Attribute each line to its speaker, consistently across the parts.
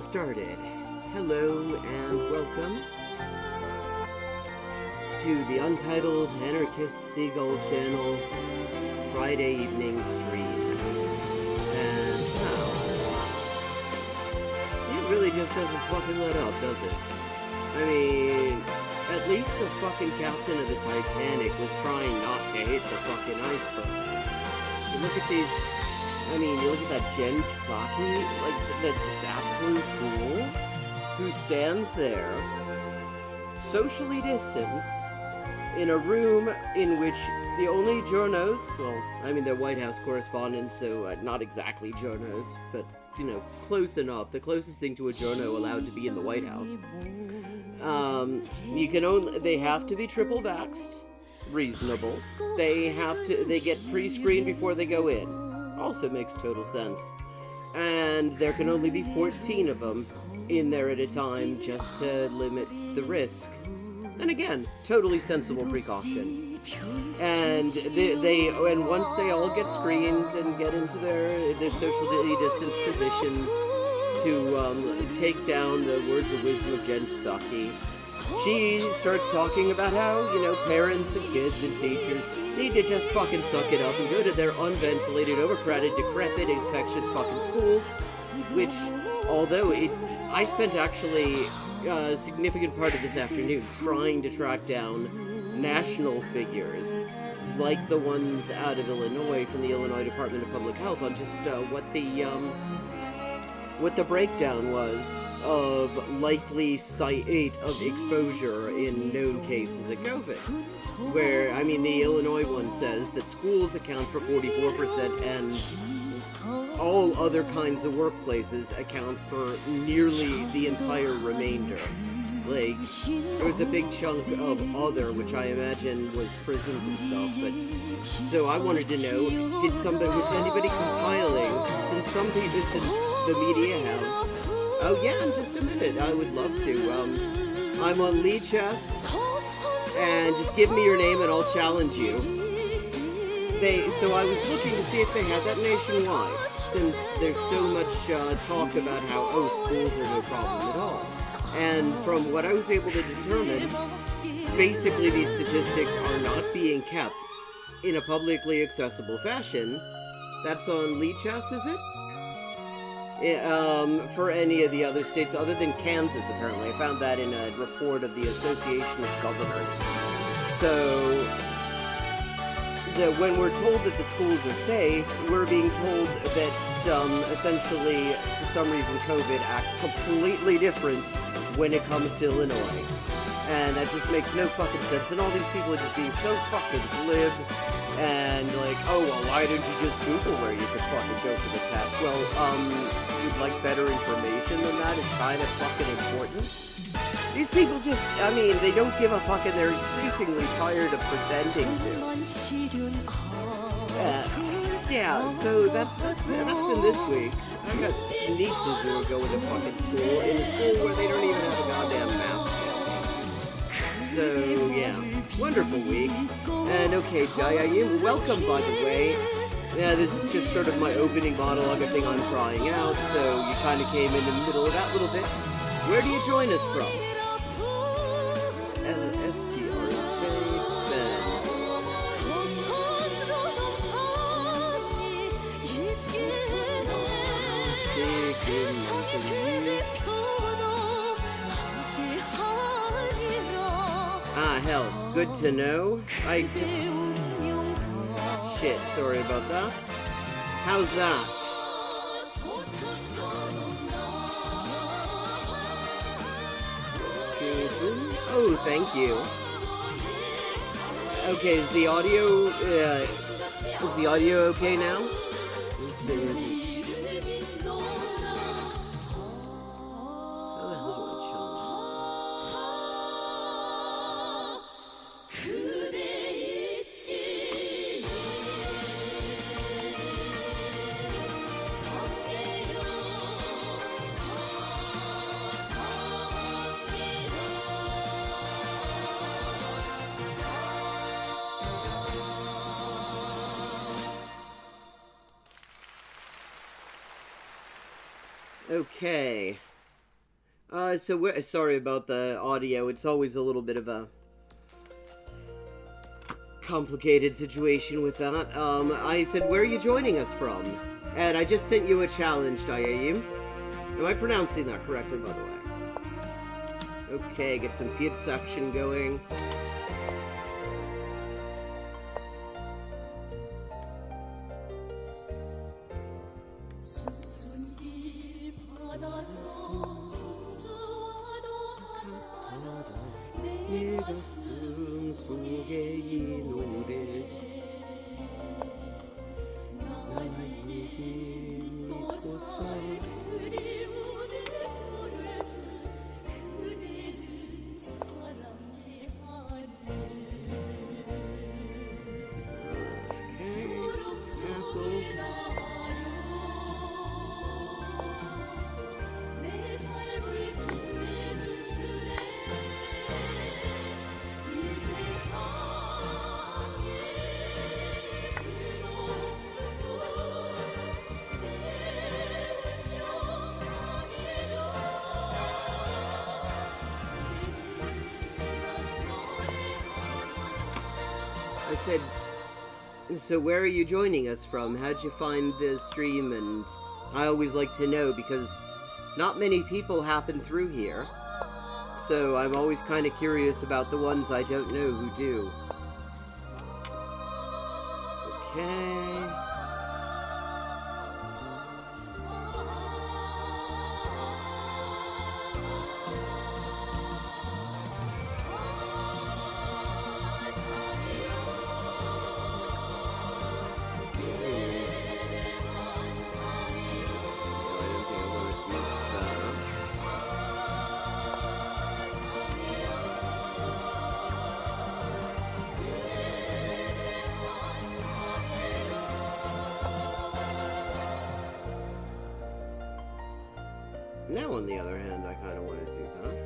Speaker 1: getting started. Hello and welcome to the Untitled Anarchist Seagull Channel Friday evening stream. And wow, it really just doesn't fucking let up, does it? I mean, at least the fucking captain of the Titanic was trying not to hit the fucking iceberg. You look at these, I mean, you look at that Jen Psaki, like, that's just absolute fool, who stands there, socially distanced, in a room in which the only journos, well, I mean, they're White House correspondents, so not exactly journos, but, you know, close enough, the closest thing to a journo allowed to be in the White House. They have to be triple vaxxed, reasonable. They get pre-screened before they go in. Also makes total sense. And there can only be 14 of them in there at a time just to limit the risk. And again, totally sensible precaution. And and once they all get screened and get into their socially distanced positions to take down the words of wisdom of Jen Psaki, she starts talking about how, you know, parents and kids and teachers need to just fucking suck it up and go to their unventilated, overcrowded, decrepit, infectious fucking schools, which, although I spent actually a significant part of this afternoon trying to track down national figures, like the ones out of Illinois from the Illinois Department of Public Health, on just what the breakdown was of likely site of exposure in known cases of COVID. Where, I mean, the Illinois one says that schools account for 44% and all other kinds of workplaces account for nearly the entire remaider. Like, there was a big chunk of other, which I imagine was prisons and stuff, but... So I wanted to know, was anybody compiling, since the media have... Oh yeah, in just a minute, I would love to. I'm on Lee Chess, and just give me your name and I'll challenge you. So I was looking to see if they had that nationwide, since there's so much talk about how, schools are no problem at all. And from what I was able to determine, basically these statistics are not being kept in a publicly accessible fashion. That's on Lee Chess, is it? For any of the other states other than Kansas, apparently. I found that in a report of the Association of Governors. So, when we're told that the schools are safe, we're being told that, essentially, for some reason, COVID acts completely different when it comes to Illinois. And that just makes no fucking sense. And all these people are just being so fucking glib. And like, oh, well, why don't you just Google where you could fucking go for the test? Well, you'd like better information than that? It's kind of fucking important. These people just, I mean, they don't give a fuck, and they're increasingly tired of pretending to. Yeah, so that's been this week. I got nieces who are going to fucking school, in a school where they don't even have a goddamn mask yet. So, yeah. Wonderful week. And okay, Jaya, welcome, by the way. Yeah, this is just sort of my opening monologue, a thing I'm trying out, so you kind of came in the middle of that little bit. Where do you join us from? STRK Ben. Hell, good to know. I just... Shit, sorry about that. How's that? Oh, thank you. Okay, is the audio okay now? Okay. So we're sorry about the audio. It's always a little bit of a complicated situation with that. I said, where are you joining us from? And I just sent you a challenge, Diaim. Am I pronouncing that correctly, by the way? Okay, get some pizza action going. I said, so where are you joining us from? How'd you find the stream? And I always like to know because not many people happen through here. So I'm always kind of curious about the ones I don't know who do. Okay. Now, on the other hand, I kind of want to do that.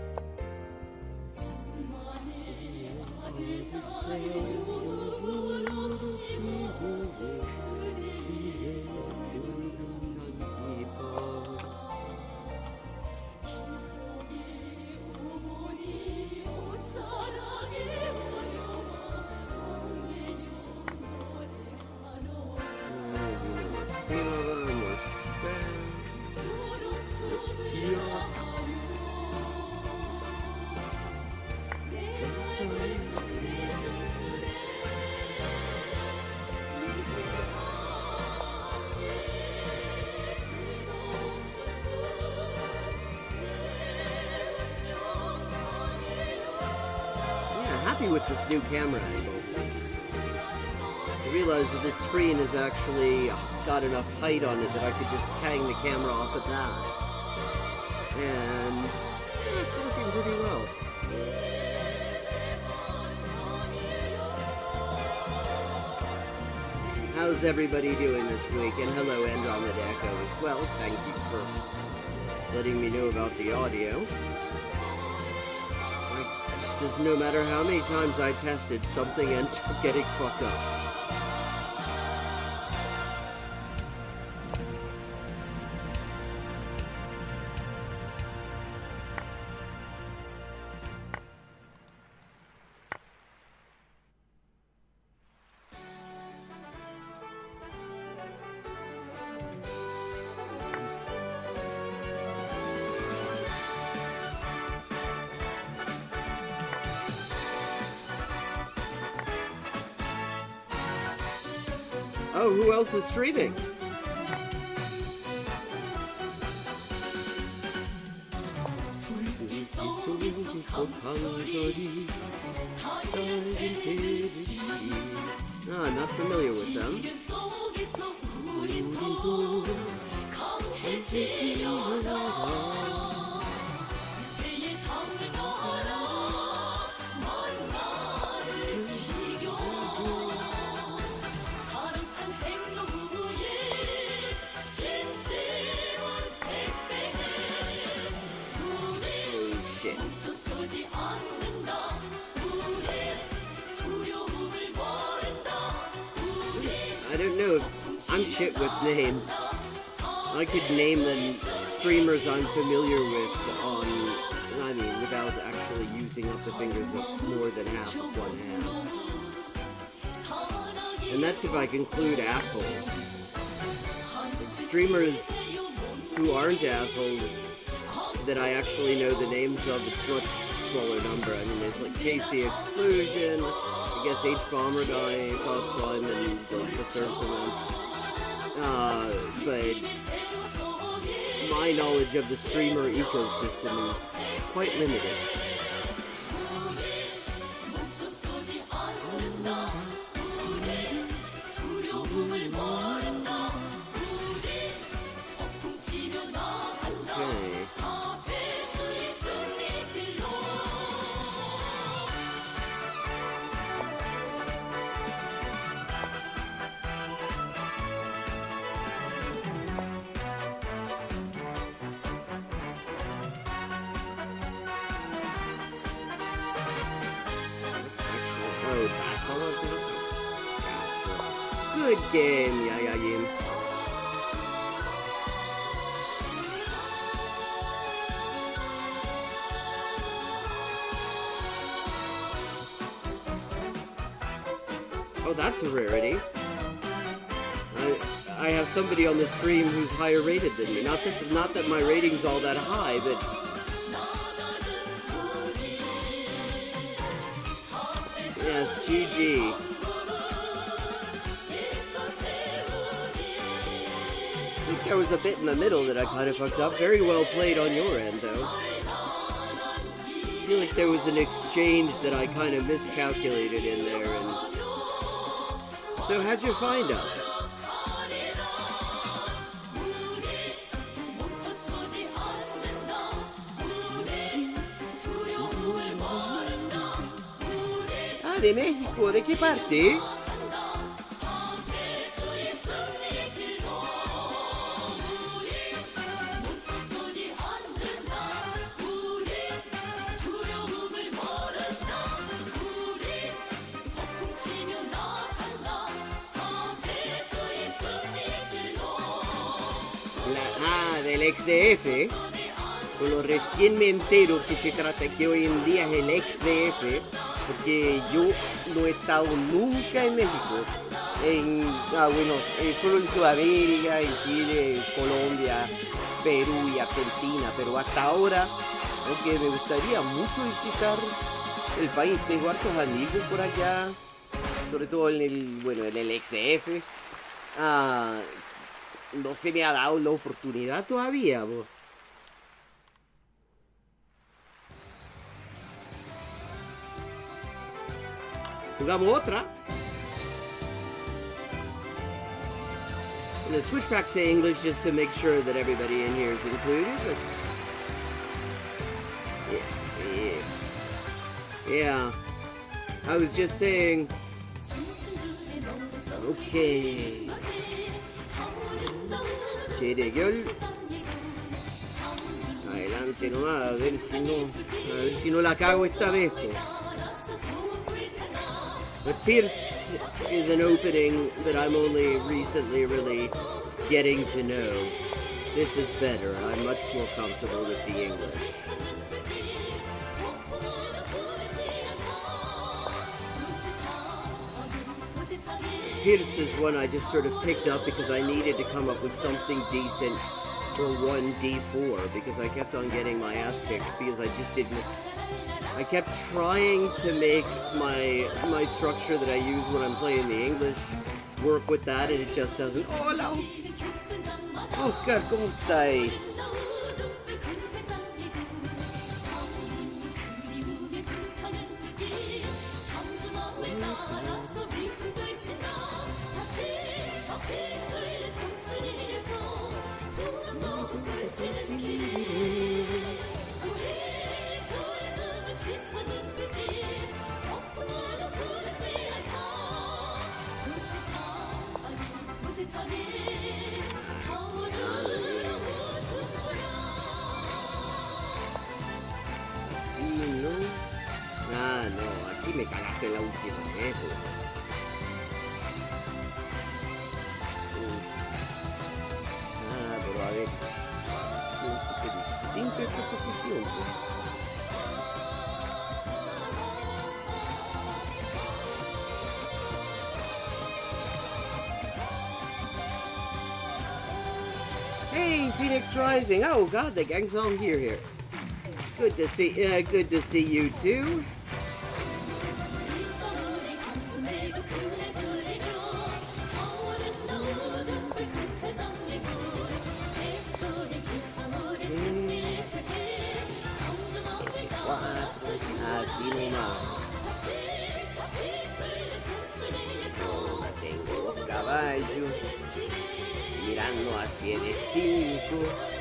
Speaker 1: Happy with this new camera angle. I realized that this screen has actually got enough height on it that I could just hang the camera off at that. And yeah, it's working pretty well. How's everybody doing this week? And hello Andromeda Echo as well. Thank you for letting me know about the audio. Just no matter how many times I tested, something ends up getting fucked up. Oh, who else is streaming? No, I'm not familiar with them. I don't know if I'm shit with names. I could name the streamers I'm familiar with on, I mean, without actually using up the fingers of more than half of one hand. And that's if I include assholes. Streamers who aren't assholes that I actually know the names of, it's much smaller number. I mean, there's like KC Explosion, I guess H Bomber Guy, Bob Slime, and the Surfs of them. But my knowledge of the streamer ecosystem is quite limited. Oh, that's all I've got? Gotcha. Good game, Yayayim. Oh, that's a rarity. I have somebody on the stream who's higher rated than me. Not that my rating's all that high, but yes, GG. I think there was a bit in the middle that I kind of fucked up. Very well played on your end, though. I feel like there was an exchange that I kind of miscalculated in there, and so how'd you find us? Ah, de México, ¿de qué parte? Del ex-DF, solo recién me entero que se trata que hoy en día es el ex-DF, porque yo no he estado nunca en México, solo en Sudamérica, en Chile, Colombia, Perú y Argentina, pero hasta ahora, aunque me gustaría mucho visitar el país, tengo hartos amigos por allá, sobre todo en el ex-DF, no se me ha dado la oportunidad todavía, bo. Jugamos otra. I'm gonna switch back to English just to make sure that everybody in here is included. But yeah. I was just saying. Okay. Adelante nomás, a ver si no la cago esta vez, po. But Pierce is an opening that I'm only recently really getting to know. This is better. I'm much more comfortable with the English. Pierce is one I just sort of picked up because I needed to come up with something decent for 1d4 because I kept on getting my ass kicked because I just didn't. I kept trying to make my structure that I use when I'm playing the English work with that, and it just doesn't. Hola, Oscar, ¿cómo estás? Me cagaste la última vez, pero a siempre. Hey, Phoenix Rising! Oh God, the gang's all here. Good to see you too. Así nomás. Ahora tengo los caballos mirando hacia el 5.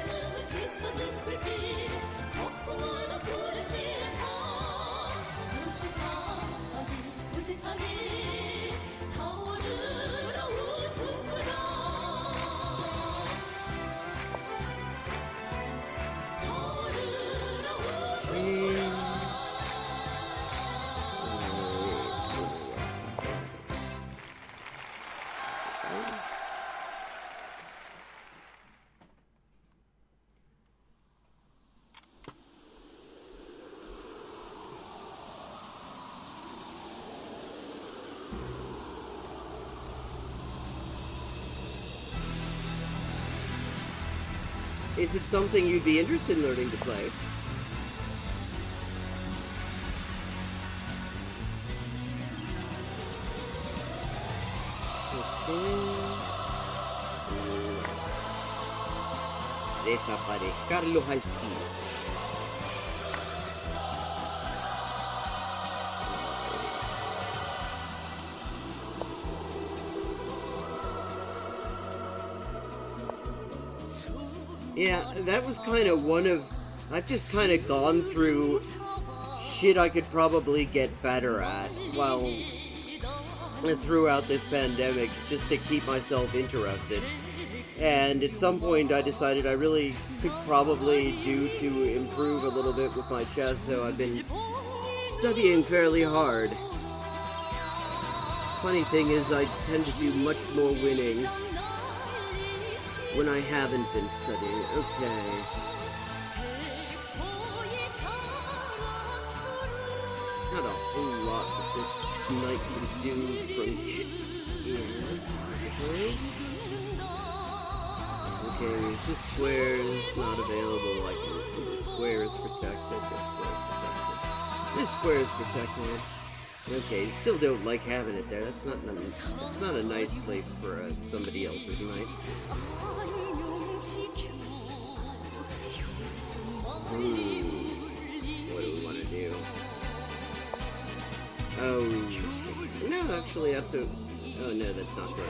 Speaker 1: Is it something you'd be interested in learning to play? Desaparecerlos al fin. Yeah, that was kind of one of... I've just kind of gone through shit I could probably get better at throughout this pandemic, just to keep myself interested. And at some point I decided I really could probably do to improve a little bit with my chess, so I've been studying fairly hard. Funny thing is, I tend to do much more winning when I haven't been studying. Okay. There's not a whole lot that this knight can do from here. Okay, this square is not available. This square is protected. This square is protected. Okay, you still don't like having it there. That's not a nice place for somebody else's knight. What do we want to do? Oh, no, actually, that's a... Oh, no, that's not good.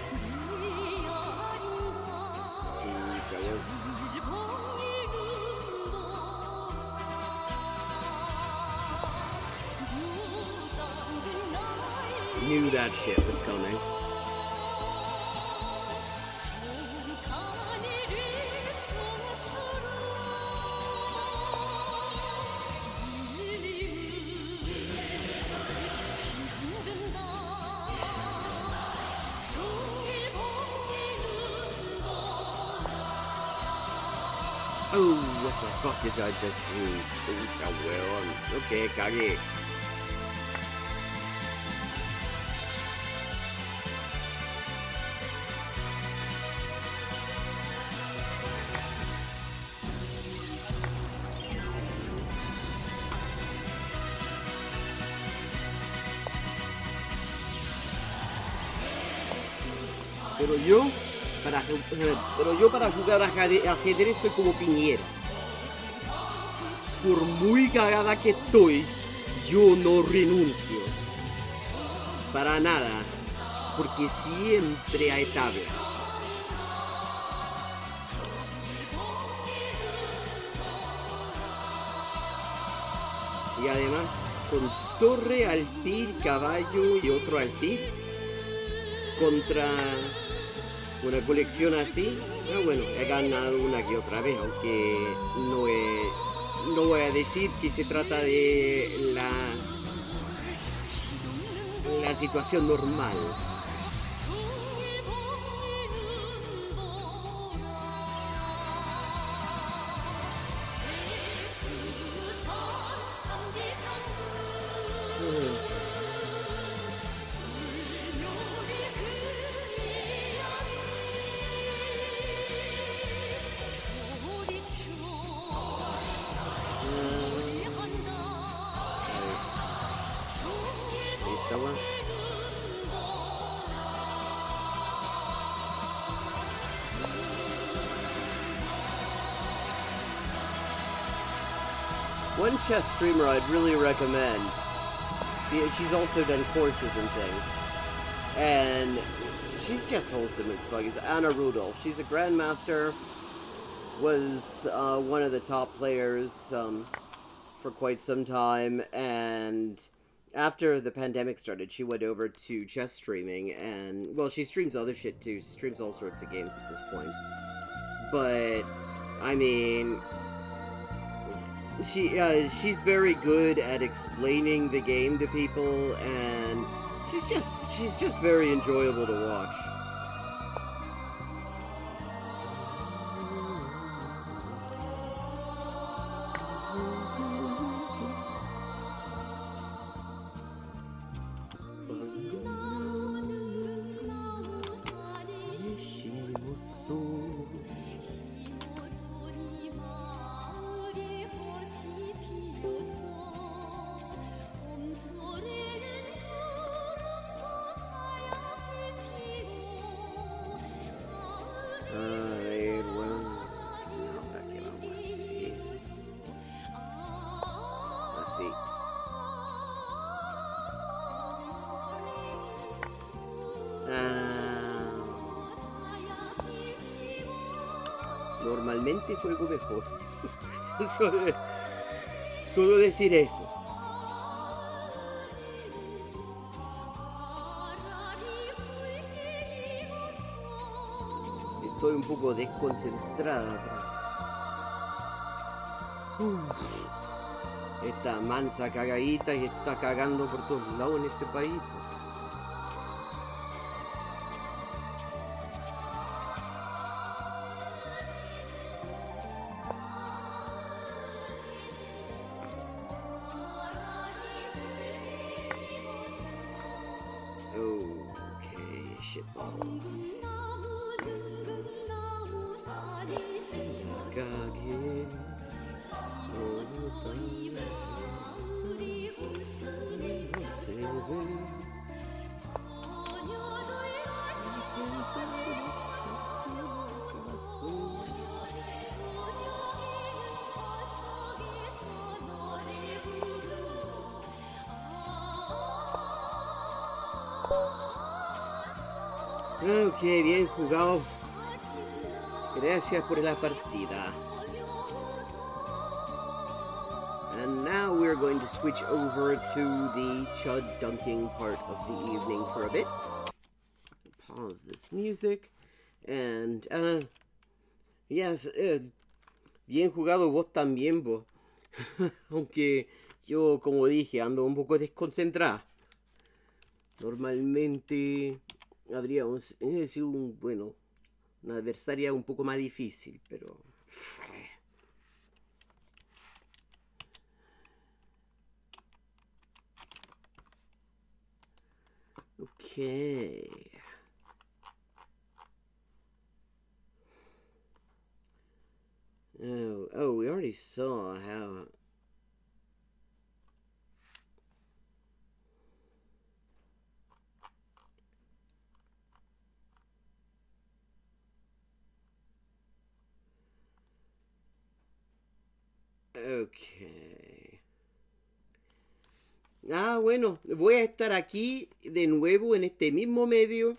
Speaker 1: Knew that shit was coming. Oh, what the fuck did I just do? Chucha, weón. Okay, cagué. Pero yo para jugar ajedrez soy como Piñera. Por muy cagada que estoy, yo no renuncio. Para nada. Porque siempre hay tabla. Y además, con torre, alfil, caballo y otro alfil, contra una colección así, bueno, he ganado una que otra vez, aunque no voy a decir que se trata de la situación normal. One chess streamer I'd really recommend. She's also done courses and things. And she's just wholesome as fuck. It's Anna Rudolph. She's a grandmaster. Was one of the top players for quite some time. And after the pandemic started, she went over to chess streaming. And, well, she streams other shit too. She streams all sorts of games at this point. But, I mean... she's very good at explaining the game to people, and she's just very enjoyable to watch. Normalmente juego mejor. Solo decir eso. Estoy un poco desconcentrada. Esta mansa cagadita que está cagando por todos lados en este país. Okay, shitballs. Ok, bien jugado. Gracias por la partida. And now we're going to switch over to the chud dunking part of the evening for a bit. Pause this music. And, yes, bien jugado vos también, vos. Aunque yo, como dije, ando un poco desconcentrada. Normalmente habríamos sido una adversaria un poco más difícil, pero... Okay. Oh, we already saw how... Okay. Bueno, voy a estar aquí de nuevo en este mismo medio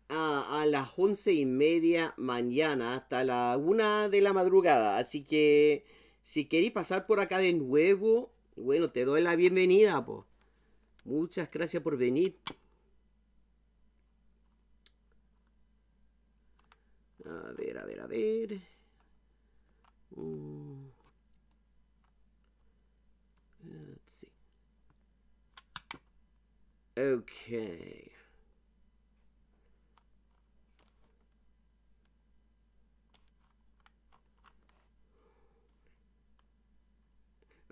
Speaker 1: a las 11:30 mañana hasta la 1 de la madrugada. Así que si queréis pasar por acá de nuevo, bueno, te doy la bienvenida, po. Muchas gracias por venir. A ver. Let's see. Okay.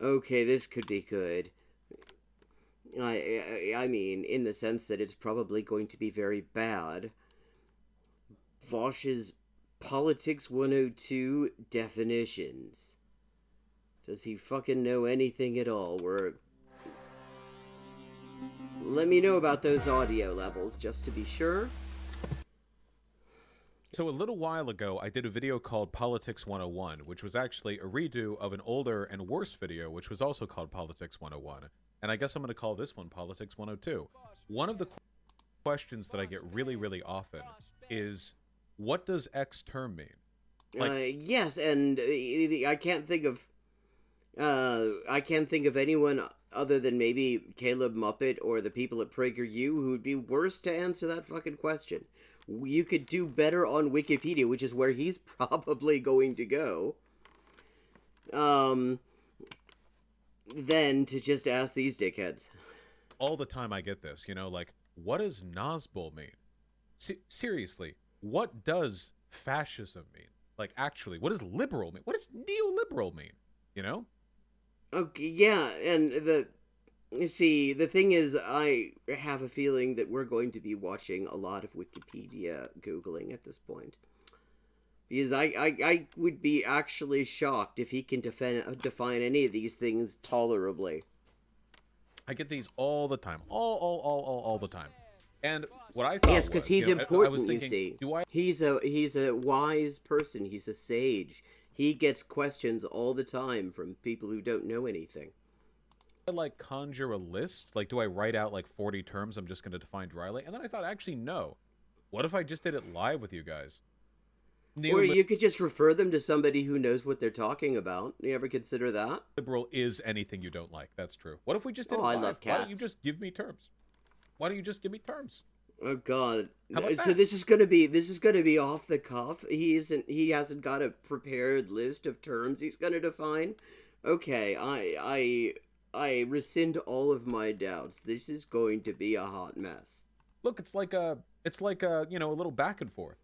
Speaker 1: Okay, this could be good. I mean, in the sense that it's probably going to be very bad. Vosh's Politics 102 definitions. Does he fucking know anything at all? Let me know about those audio levels, just to be sure.
Speaker 2: So a little while ago, I did a video called Politics 101, which was actually a redo of an older and worse video, which was also called Politics 101. And I guess I'm going to call this one Politics 102. One of the questions that I get really, really often is, what does X term mean?
Speaker 1: Yes, and I can't think of anyone other than maybe Caleb Muppet or the people at PragerU who would be worse to answer that fucking question. You could do better on Wikipedia, which is where he's probably going to go, than to just ask these dickheads.
Speaker 2: All the time I get this, like, what does Nazbol mean? Seriously, what does fascism mean? Like, actually, what does liberal mean? What does neoliberal mean? Okay,
Speaker 1: yeah, and the thing is, I have a feeling that we're going to be watching a lot of Wikipedia Googling at this point. Because I would be actually shocked if he can define any of these things tolerably.
Speaker 2: I get these all the time. All the time. And what I thought
Speaker 1: yes, because he's important, I was thinking, you see. He's a wise person. He's a sage. He gets questions all the time from people who don't know anything.
Speaker 2: Like, conjure a list? Like, do I write out like 40 terms I'm just going to define dryly? And then I thought, actually, no. What if I just did it live with you guys?
Speaker 1: Or you could just refer them to somebody who knows what they're talking about. You ever consider that?
Speaker 2: Liberal is anything you don't like. That's true. What if we just did it
Speaker 1: live?
Speaker 2: I love
Speaker 1: cats.
Speaker 2: Why don't you just give me terms? Why don't you just give me terms?
Speaker 1: Oh God! So this is gonna be off the cuff. He hasn't got a prepared list of terms he's gonna define. Okay, I rescind all of my doubts. This is going to be a hot mess.
Speaker 2: Look, it's like a a little back and forth.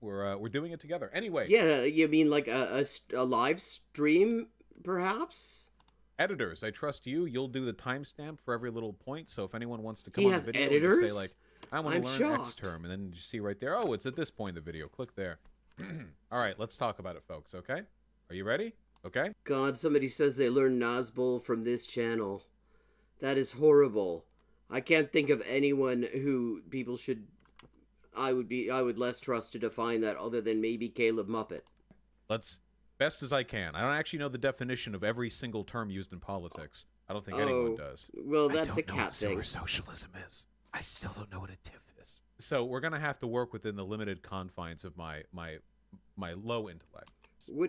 Speaker 2: We're doing it together. Anyway.
Speaker 1: Yeah, you mean like a live stream, perhaps?
Speaker 2: Editors, I trust you. You'll do the timestamp for every little point. So if anyone wants to come on the video,
Speaker 1: editors?
Speaker 2: Just say like, I want to learn
Speaker 1: shocked.
Speaker 2: X term, and then you see right there. Oh, it's at this point in the video. Click there. All right, let's talk about it, folks. Okay, are you ready? Okay.
Speaker 1: God, somebody says they learned Nazbol from this channel. That is horrible. I can't think of anyone who people should. I would less trust to define that other than maybe Caleb Muppet.
Speaker 2: Let's best as I can. I don't actually know the definition of every single term used in politics. I don't think anyone does.
Speaker 1: Well, that's a cat thing.
Speaker 2: I don't know what sewer socialism is. I still don't know what a TIF is. So we're gonna have to work within the limited confines of my low intellect.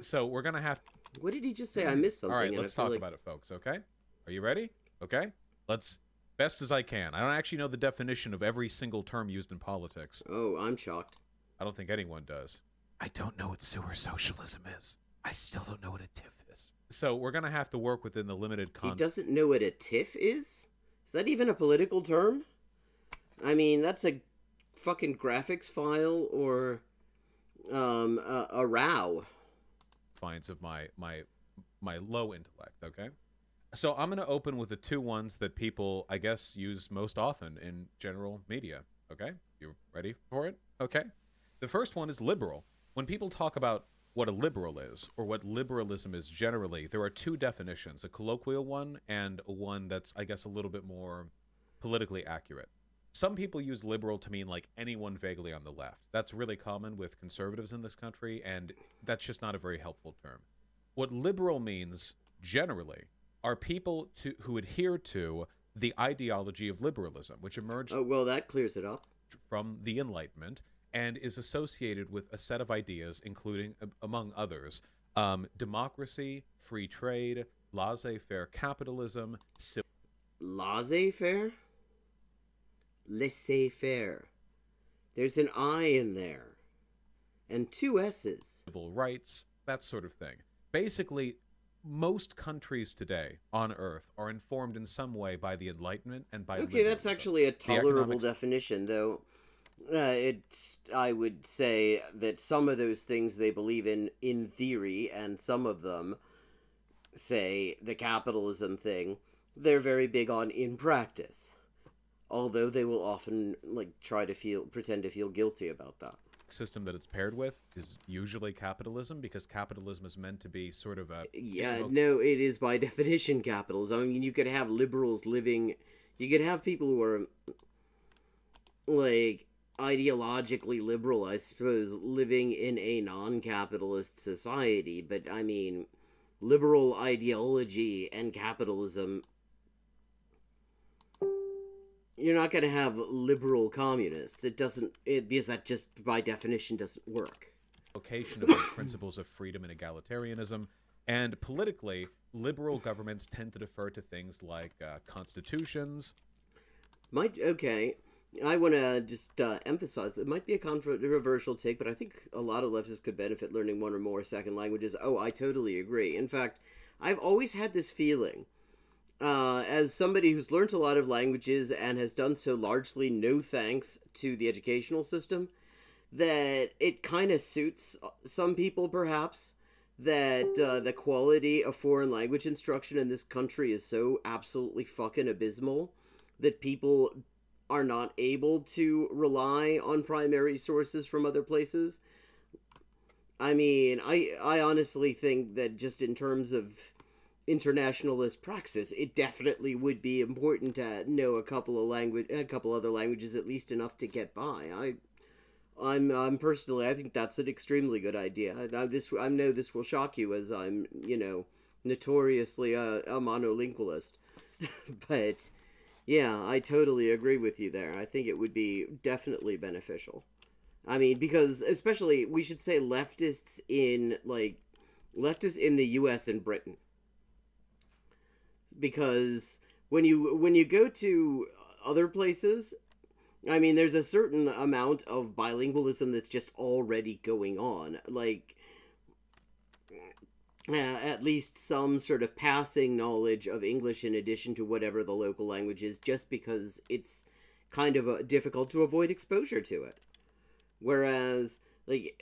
Speaker 2: So we're gonna have.
Speaker 1: What did he just say? I missed something.
Speaker 2: All right, let's talk about it, folks. Okay, are you ready? Okay, let's. Best as I can. I don't actually know the definition of every single term used in politics.
Speaker 1: Oh, I'm shocked.
Speaker 2: I don't think anyone does. I don't know what sewer socialism is. I still don't know what a TIF is. So we're gonna have to work within the limited confines.
Speaker 1: He doesn't know what a TIF is? Is that even a political term? I mean, that's a fucking graphics file or a row.
Speaker 2: Finds of my low intellect, okay? So I'm going to open with the two ones that people, I guess, use most often in general media, okay? You ready for it? Okay. The first one is liberal. When people talk about what a liberal is, or what liberalism is generally, there are two definitions, a colloquial one and one that's, I guess, a little bit more politically accurate. Some people use liberal to mean like anyone vaguely on the left. That's really common with conservatives in this country, and that's just not a very helpful term. What liberal means, generally, are people who adhere to the ideology of liberalism, which emerged
Speaker 1: well, that clears it up.
Speaker 2: From the Enlightenment and is associated with a set of ideas, including, among others, democracy, free trade, laissez-faire capitalism,
Speaker 1: laissez-faire? Laissez-faire. There's an I in there. And two S's.
Speaker 2: Civil rights, that sort of thing. Basically, most countries today on Earth are informed in some way by the Enlightenment and by
Speaker 1: Okay, that's actually a tolerable definition, though. I would say that some of those things they believe in theory, and some of them, say, the capitalism thing, they're very big on in practice. Although they will often try to pretend to feel guilty about that.
Speaker 2: System that it's paired with is usually capitalism, because capitalism is meant to be sort of a...
Speaker 1: Yeah, no, it is by definition capitalism. I mean, you could have liberals living... You could have people who are, ideologically liberal, I suppose, living in a non-capitalist society, but I mean, liberal ideology and capitalism, you're not going to have liberal communists. Because that just by definition doesn't work.
Speaker 2: Location of the principles of freedom and egalitarianism. And politically, liberal governments tend to defer to things like constitutions.
Speaker 1: Okay. I want to just emphasize that it might be a controversial take, but I think a lot of leftists could benefit learning one or more second languages. Oh, I totally agree. In fact, I've always had this feeling, as somebody who's learned a lot of languages and has done so largely no thanks to the educational system, that it kind of suits some people, perhaps, that the quality of foreign language instruction in this country is so absolutely fucking abysmal that people are not able to rely on primary sources from other places. I mean, I honestly think that just in terms of internationalist praxis, it definitely would be important to know a couple other languages, at least enough to get by. I'm personally, I think that's an extremely good idea. I know this will shock you, as I'm, notoriously a monolingualist, but yeah, I totally agree with you there. I think it would be definitely beneficial. I mean, because especially we should say leftists in the U.S. and Britain, because when you go to other places, I mean, there's a certain amount of bilingualism that's just already going on. Like, at least some sort of passing knowledge of English in addition to whatever the local language is, just because it's kind of difficult to avoid exposure to it. Whereas, like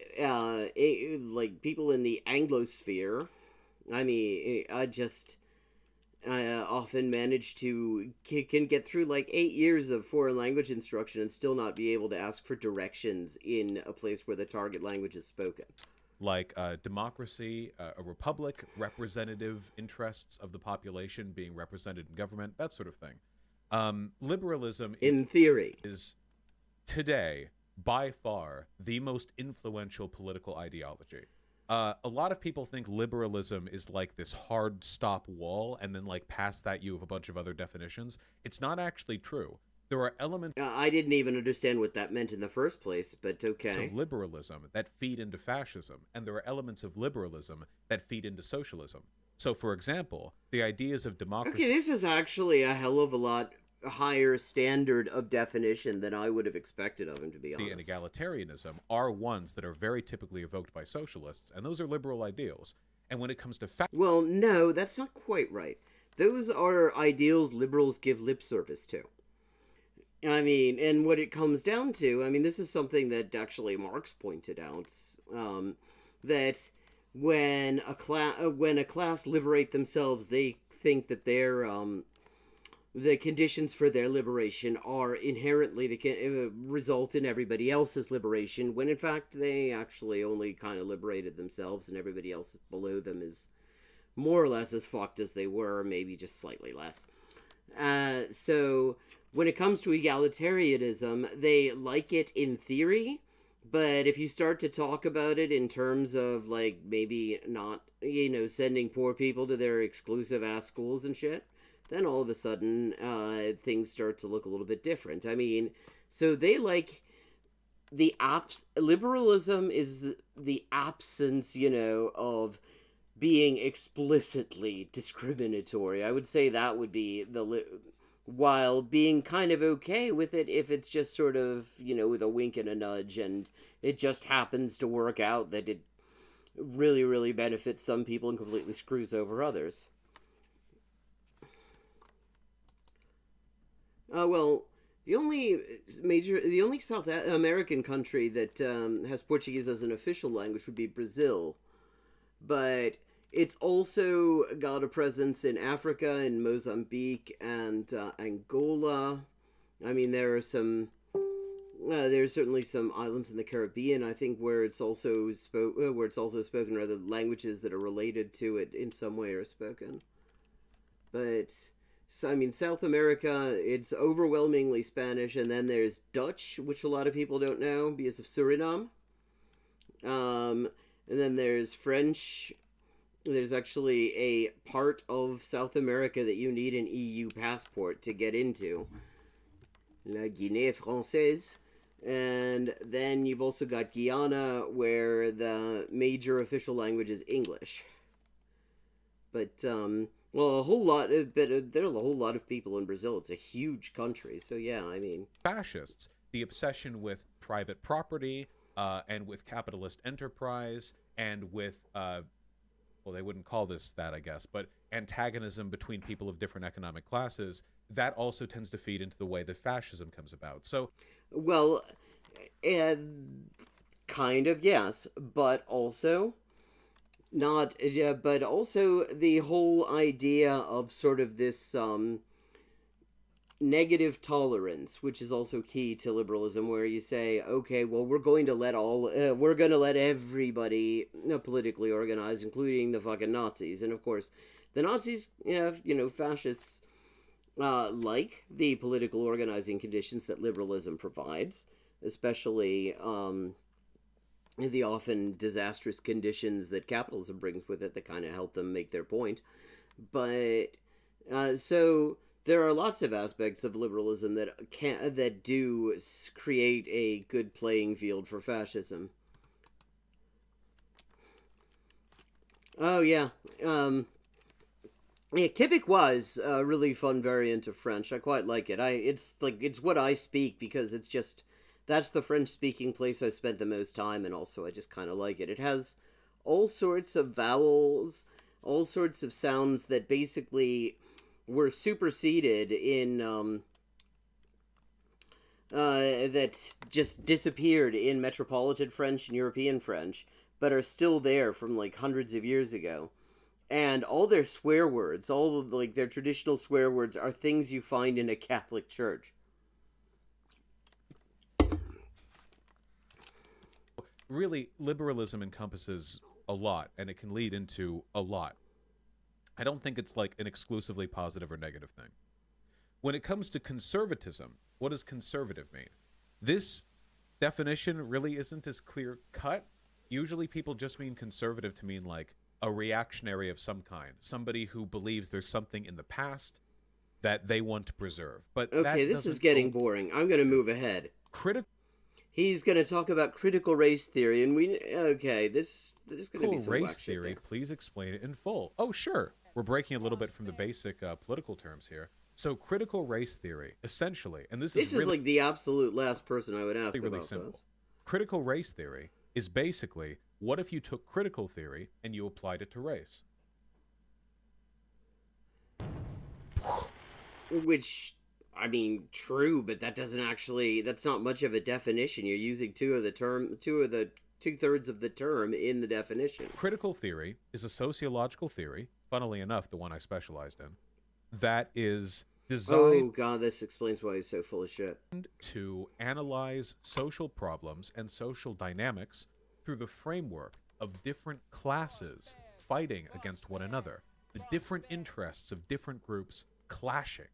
Speaker 1: people in the Anglosphere, I mean, I often manage to can get through like 8 years of foreign language instruction and still not be able to ask for directions in a place where the target language is spoken.
Speaker 2: Like democracy, a republic, representative interests of the population being represented in government, that sort of thing. Liberalism,
Speaker 1: in theory,
Speaker 2: is today by far the most influential political ideology. A lot of people think liberalism is like this hard stop wall, and then like past that you have a bunch of other definitions. It's not actually true. There are elements
Speaker 1: I didn't even understand what that meant in the first place, but okay.
Speaker 2: of liberalism that feed into fascism, and there are elements of liberalism that feed into socialism. So, for example, the ideas of democracy...
Speaker 1: Okay, this is actually a hell of a lot higher standard of definition than I would have expected of him, to be honest.
Speaker 2: And egalitarianism are ones that are very typically evoked by socialists, and those are liberal ideals. And when it comes to
Speaker 1: well, no, that's not quite right. Those are ideals liberals give lip service to. I mean, and what it comes down to, I mean, this is something that actually Marx pointed out, that when a class liberate themselves, they think that the conditions for their liberation are inherently result in everybody else's liberation, when in fact they actually only kind of liberated themselves, and everybody else below them is more or less as fucked as they were, maybe just slightly less. So when it comes to egalitarianism, they like it in theory, but if you start to talk about it in terms of, like, maybe not, sending poor people to their exclusive ass schools and shit, then all of a sudden, things start to look a little bit different. I mean, so they like liberalism is the absence, of being explicitly discriminatory. I would say that would be while being kind of okay with it if it's just sort of, with a wink and a nudge, and it just happens to work out that it really, really benefits some people and completely screws over others. Well, the only South American country that has Portuguese as an official language would be Brazil. But it's also got a presence in Africa, in Mozambique, and Angola. I mean, there's certainly some islands in the Caribbean, I think, where it's also spoken, or the languages that are related to it in some way are spoken. But So, I mean, South America, it's overwhelmingly Spanish, and then there's Dutch, which a lot of people don't know because of Suriname. And then there's French. There's actually a part of South America that you need an EU passport to get into, La Guinée Française. And then you've also got Guyana, where the major official language is English. But well, a whole lot, but there are a whole lot of people in Brazil. It's a huge country, so yeah, I mean,
Speaker 2: Fascists, the obsession with private property, and with capitalist enterprise, and with well, they wouldn't call this that, I guess, but antagonism between people of different economic classes. That also tends to feed into the way that fascism comes about. So,
Speaker 1: well, kind of yes, but also not. Yeah, but also the whole idea of sort of this negative tolerance, which is also key to liberalism, where you say, okay, well, we're going to let everybody politically organize, including the fucking Nazis. And of course, the Nazis have, fascists like the political organizing conditions that liberalism provides, especially the often disastrous conditions that capitalism brings with it that kind of help them make their point. But so there are lots of aspects of liberalism that do create a good playing field for fascism. Oh yeah, yeah. Quebecois a really fun variant of French. I quite like it. It's what I speak because it's just that's the French speaking place I've spent the most time, and also I just kind of like it. It has all sorts of vowels, all sorts of sounds that basically were superseded in that just disappeared in Metropolitan French and European French, but are still there from like hundreds of years ago. And all their swear words, all of like their traditional swear words, are things you find in a Catholic church.
Speaker 2: really, liberalism encompasses a lot, and it can lead into a lot. I don't think it's like an exclusively positive or negative thing. When it comes to conservatism, what does conservative mean? This definition really isn't as clear cut. Usually people just mean conservative to mean like a reactionary of some kind, somebody who believes there's something in the past that they want to preserve. But
Speaker 1: okay, this is getting boring. I'm going to move ahead. He's going to talk about critical race theory, and this is going to be some
Speaker 2: race theory. Please explain it in full. Oh, sure. We're breaking a little bit from the basic political terms here. So, critical race theory, essentially, and this is
Speaker 1: like the absolute last person I would ask
Speaker 2: really
Speaker 1: about
Speaker 2: simple.
Speaker 1: this.
Speaker 2: Critical race theory is basically, what if you took critical theory and you applied it to race?
Speaker 1: Which, I mean, true, but that's not much of a definition. You're using two-thirds of the term in the definition.
Speaker 2: Critical theory is a sociological theory, funnily enough, the one I specialized in, that is designed...
Speaker 1: Oh, God, this explains why he's so full of shit.
Speaker 2: ...to analyze social problems and social dynamics through the framework of different classes fighting against one another, the different interests of different groups clashing.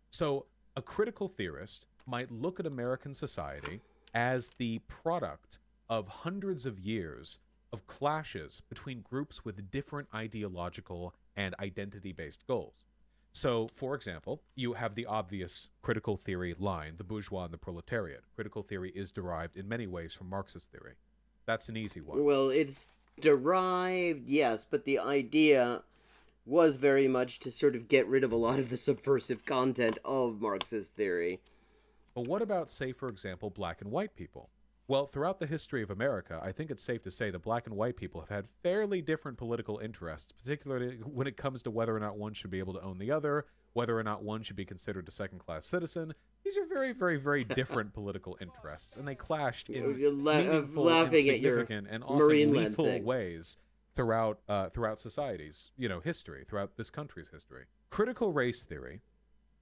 Speaker 2: So a critical theorist might look at American society as the product of hundreds of years of clashes between groups with different ideological and identity-based goals. So, for example, you have the obvious critical theory line, the bourgeois and the proletariat. Critical theory is derived in many ways from Marxist theory. That's an easy one.
Speaker 1: Well, it's derived, yes, but the idea was very much to sort of get rid of a lot of the subversive content of Marxist theory.
Speaker 2: But what about, say, for example, black and white people? Well, throughout the history of America, I think it's safe to say that black and white people have had fairly different political interests, particularly when it comes to whether or not one should be able to own the other, whether or not one should be considered a second-class citizen. These are very, very, very different political interests, and they clashed in meaningful, insignificant, and often lethal ways throughout society's, history, throughout this country's history. Critical race theory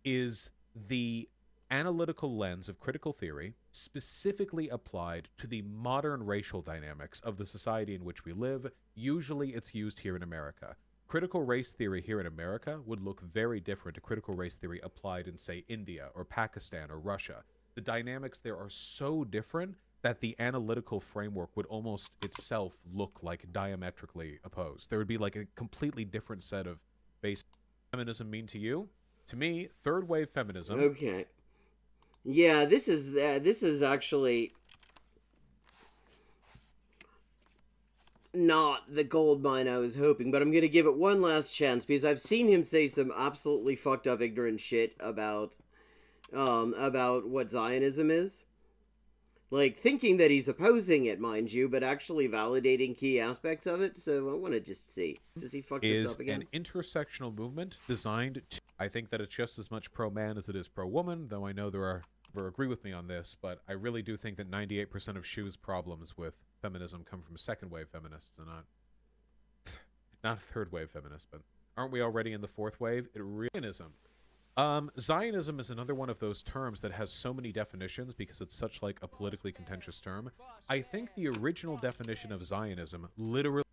Speaker 2: is the analytical lens of critical theory specifically applied to the modern racial dynamics of the society in which we live. Usually it's used here in America. critical race theory here in America would look very different to critical race theory applied in, say, India or Pakistan or Russia. The dynamics there are so different that the analytical framework would almost itself look like diametrically opposed. There would be like a completely different set of basic feminism mean to you. To me, third wave feminism.
Speaker 1: Okay. Yeah, this is actually not the gold mine I was hoping, but I'm gonna give it one last chance because I've seen him say some absolutely fucked up ignorant shit about what Zionism is. Like, thinking that he's opposing it, mind you, but actually validating key aspects of it. So I want to just see. Does he fuck this up again?
Speaker 2: Is an intersectional movement designed to... I think that it's just as much pro-man as it is pro-woman, though I know there are... agree with me on this, but I really do think that 98% of Shu's problems with feminism come from second-wave feminists and not third-wave feminists. But aren't we already in the fourth wave? Zionism is another one of those terms that has so many definitions because it's such like a politically contentious term. I think the original definition of Zionism literally...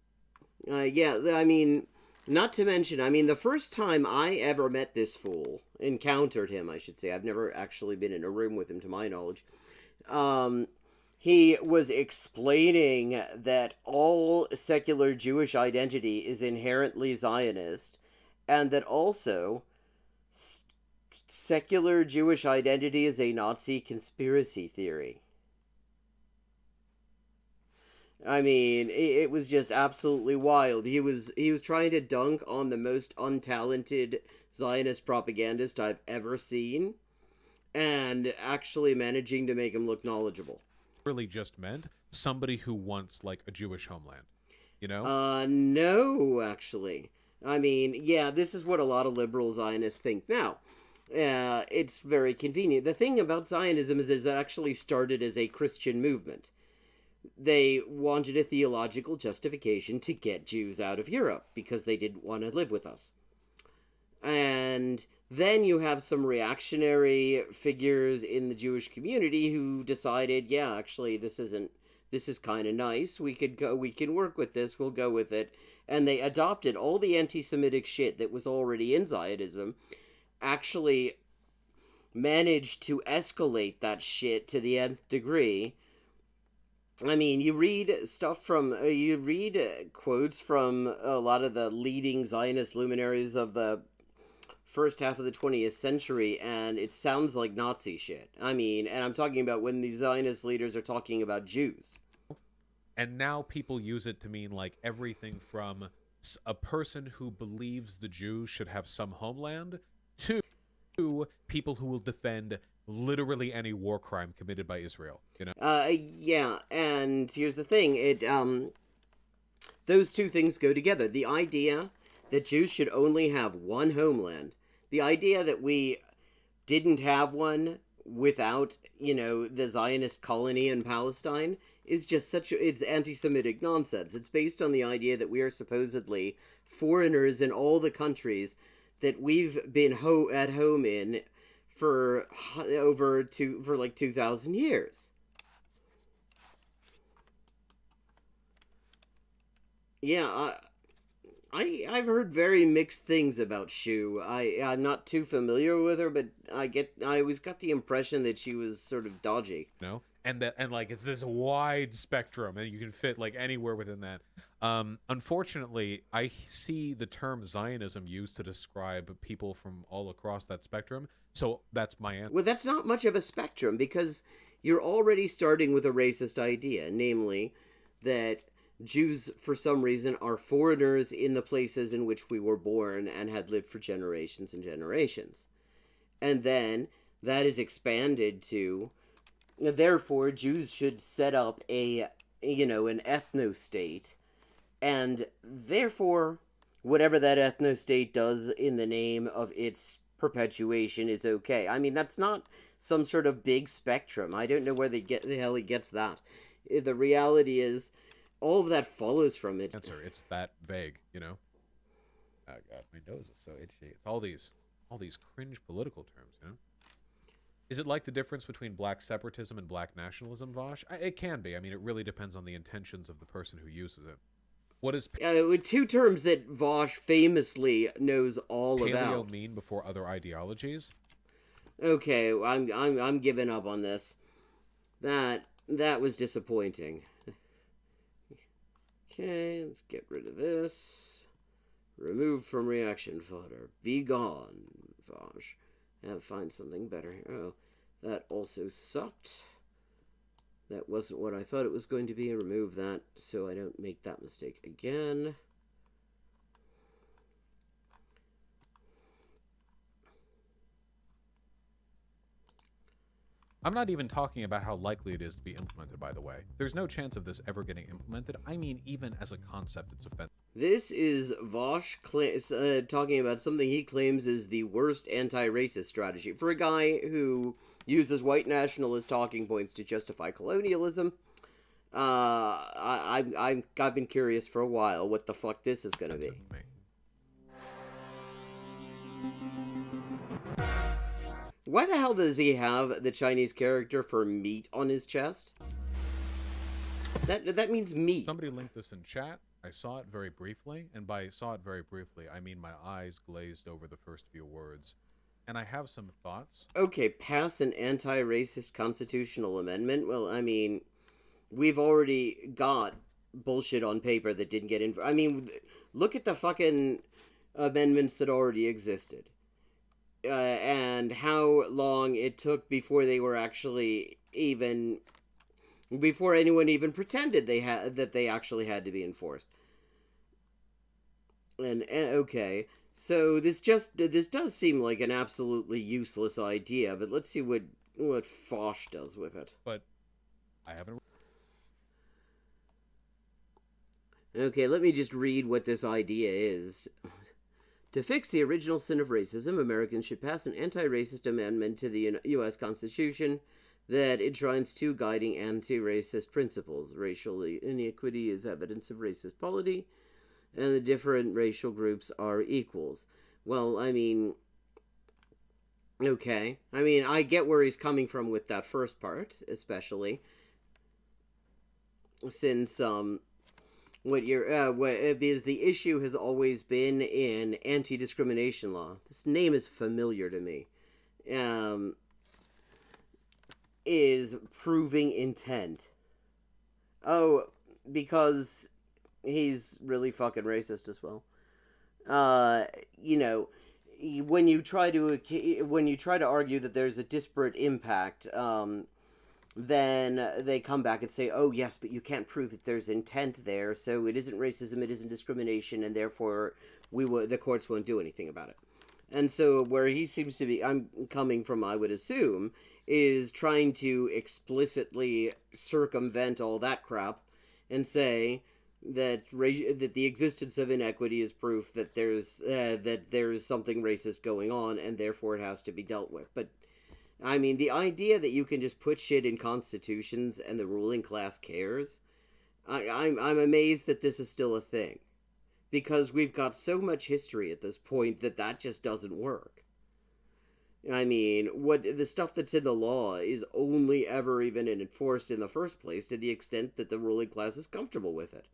Speaker 1: Yeah, I mean, not to mention, I mean, the first time I ever met this fool, encountered him, I should say, I've never actually been in a room with him to my knowledge, he was explaining that all secular Jewish identity is inherently Zionist, and that also... secular Jewish identity is a Nazi conspiracy theory. I mean, it was just absolutely wild. He was trying to dunk on the most untalented Zionist propagandist I've ever seen, and actually managing to make him look knowledgeable.
Speaker 2: Really just meant somebody who wants, like, a Jewish homeland, you know?
Speaker 1: No, actually. I mean, yeah, this is what a lot of liberal Zionists think now. It's very convenient. The thing about Zionism is it actually started as a Christian movement. They wanted a theological justification to get Jews out of Europe because they didn't want to live with us. And then you have some reactionary figures in the Jewish community who decided, yeah, actually, this is kind of nice. We can work with this. We'll go with it. And they adopted all the anti-Semitic shit that was already in Zionism, actually managed to escalate that shit to the nth degree. I mean, you read quotes from a lot of the leading Zionist luminaries of the first half of the 20th century, and it sounds like Nazi shit. I mean, and I'm talking about when the Zionist leaders are talking about Jews.
Speaker 2: And now people use it to mean, like, everything from a person who believes the Jews should have some homeland to people who will defend literally any war crime committed by Israel, you know?
Speaker 1: Yeah, and here's the thing, those two things go together. The idea that Jews should only have one homeland, the idea that we didn't have one without, the Zionist colony in Palestine is just it's anti-Semitic nonsense. It's based on the idea that we are supposedly foreigners in all the countries that we've been at home in for like 2,000 years. Yeah, I've heard very mixed things about Shu. I'm not too familiar with her, but I always got the impression that she was sort of dodgy.
Speaker 2: No, and like it's this wide spectrum, and you can fit like anywhere within that. Unfortunately, I see the term Zionism used to describe people from all across that spectrum. So that's my answer.
Speaker 1: Well, that's not much of a spectrum because you're already starting with a racist idea, namely that Jews, for some reason, are foreigners in the places in which we were born and had lived for generations and generations. And then that is expanded to, therefore, Jews should set up an ethno-state, and therefore, whatever that ethno-state does in the name of its perpetuation is okay. I mean, that's not some sort of big spectrum. I don't know where the hell he gets that. The reality is, all of that follows from it.
Speaker 2: It's that vague, Oh God, my nose is so itchy. It's all these cringe political terms, Is it like the difference between black separatism and black nationalism, Vosh? It can be. I mean, it really depends on the intentions of the person who uses it. What does
Speaker 1: With two terms that Vosh famously knows all
Speaker 2: paleo
Speaker 1: about.
Speaker 2: mean before other ideologies?
Speaker 1: Okay, I'm giving up on this. That was disappointing. Okay, let's get rid of this. Remove from reaction fodder. Be gone, Vosh. Find something better here. Oh, that also sucked. That wasn't what I thought it was going to be. Remove that so I don't make that mistake again.
Speaker 2: I'm not even talking about how likely it is to be implemented, by the way. There's no chance of this ever getting implemented. I mean, even as a concept, it's offensive.
Speaker 1: This is Vosh talking about something he claims is the worst anti-racist strategy. For a guy who uses white nationalist talking points to justify colonialism, I've been curious for a while what the fuck this is going to be. Why the hell does he have the Chinese character for meat on his chest? That means meat.
Speaker 2: Somebody linked this in chat. I saw it very briefly, and by saw it very briefly, I mean my eyes glazed over the first few words. And I have some thoughts.
Speaker 1: Okay, pass an anti-racist constitutional amendment? Well, I mean, we've already got bullshit on paper that didn't get in. I mean, look at the fucking amendments that already existed. And how long it took before they were actually even, before anyone even pretended that they actually had to be enforced. And okay, so this does seem like an absolutely useless idea, but let's see what Foch does with it.
Speaker 2: But I haven't.
Speaker 1: Okay, let me just read what this idea is. To fix the original sin of racism, Americans should pass an anti-racist amendment to the U.S. Constitution that enshrines two guiding anti-racist principles. Racial inequity is evidence of racist polity, and the different racial groups are equals. Well, I mean, okay. I mean, I get where he's coming from with that first part, especially since, because the issue has always been in anti-discrimination law. This name is familiar to me. Is proving intent. Oh, because he's really fucking racist as well. You know, when you try to argue that there's a disparate impact, then they come back and say, oh, yes, but you can't prove that there's intent there, so it isn't racism, it isn't discrimination, and therefore the courts won't do anything about it. And so where he seems to be, I'm coming from, I would assume, is trying to explicitly circumvent all that crap and say that the existence of inequity is proof that there's something racist going on, and therefore it has to be dealt with. But I mean, the idea that you can just put shit in constitutions and the ruling class cares, I'm amazed that this is still a thing. Because we've got so much history at this point that just doesn't work. I mean, the stuff that's in the law is only ever even enforced in the first place to the extent that the ruling class is comfortable with it.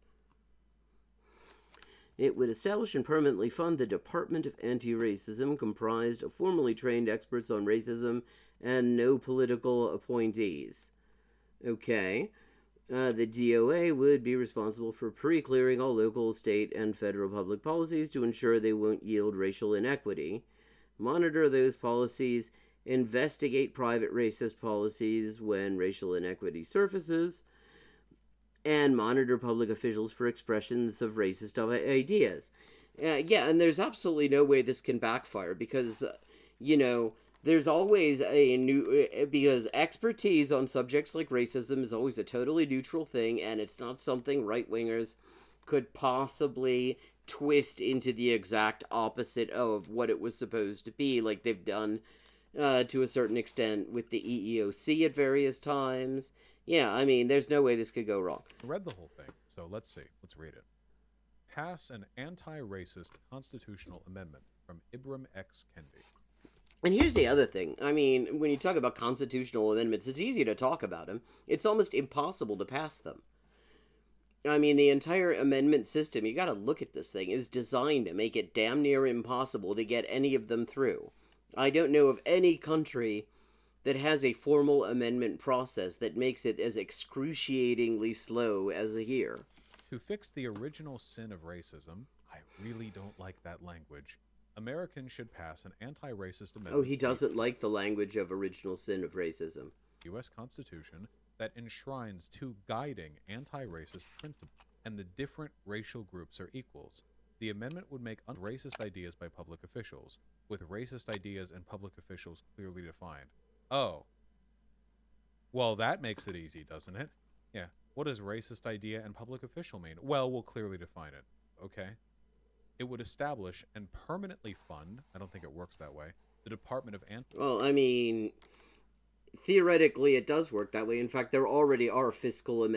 Speaker 1: It would establish and permanently fund the Department of Anti-Racism, comprised of formally trained experts on racism and no political appointees. Okay. The DOA would be responsible for pre-clearing all local, state, and federal public policies to ensure they won't yield racial inequity, monitor those policies, investigate private racist policies when racial inequity surfaces, and monitor public officials for expressions of racist ideas. Yeah, and there's absolutely no way this can backfire because, there's always because expertise on subjects like racism is always a totally neutral thing, and it's not something right-wingers could possibly twist into the exact opposite of what it was supposed to be, like they've done to a certain extent with the EEOC at various times. Yeah, I mean, there's no way this could go wrong.
Speaker 2: I read the whole thing, so let's see. Let's read it. Pass an anti-racist constitutional amendment from Ibram X. Kendi.
Speaker 1: And here's the other thing. I mean, when you talk about constitutional amendments, it's easy to talk about them. It's almost impossible to pass them. I mean, the entire amendment system, you gotta look at this thing, is designed to make it damn near impossible to get any of them through. I don't know of any country that has a formal amendment process that makes it as excruciatingly slow as here.
Speaker 2: To fix the original sin of racism, I really don't like that language. Americans should pass an anti-racist amendment.
Speaker 1: Oh, he doesn't like the language of original sin of racism.
Speaker 2: U.S. Constitution that enshrines two guiding anti-racist principles, and the different racial groups are equals. The amendment would make racist ideas by public officials, with racist ideas and public officials clearly defined. Oh. Well, that makes it easy, doesn't it? Yeah. What does racist idea and public official mean? Well, we'll clearly define it. Okay. It would establish and permanently fund, I don't think it works that way, the Department of
Speaker 1: Well, I mean, theoretically it does work that way. In fact, there already are fiscal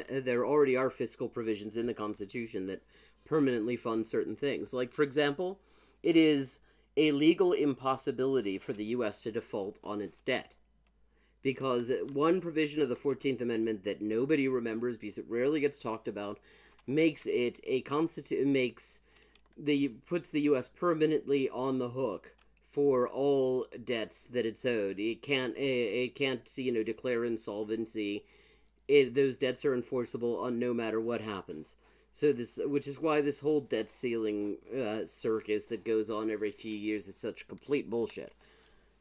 Speaker 1: provisions in the Constitution that permanently fund certain things. Like, for example, it is a legal impossibility for the U.S. to default on its debt. Because one provision of the 14th Amendment that nobody remembers because it rarely gets talked about makes it a puts the U.S. permanently on the hook for all debts that it's owed. It can't declare insolvency. Those debts are enforceable on no matter what happens. So which is why this whole debt ceiling circus that goes on every few years is such complete bullshit.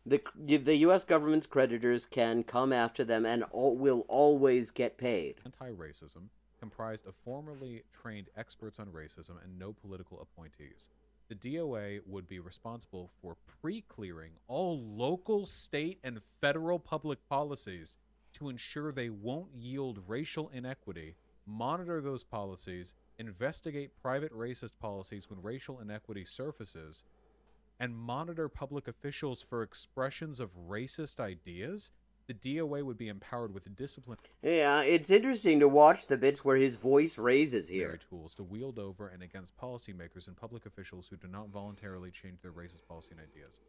Speaker 1: The U.S. government's creditors can come after them and will always get paid.
Speaker 2: Anti-racism comprised of formerly trained experts on racism and no political appointees. The DOA would be responsible for pre-clearing all local, state, and federal public policies to ensure they won't yield racial inequity, monitor those policies, investigate private racist policies when racial inequity surfaces, and monitor public officials for expressions of racist ideas. The DOA would be empowered with discipline.
Speaker 1: Yeah, it's interesting to watch the bits where his voice raises here.
Speaker 2: Tools to wield over and against policymakers and public officials who do not voluntarily change their racist policy and ideas.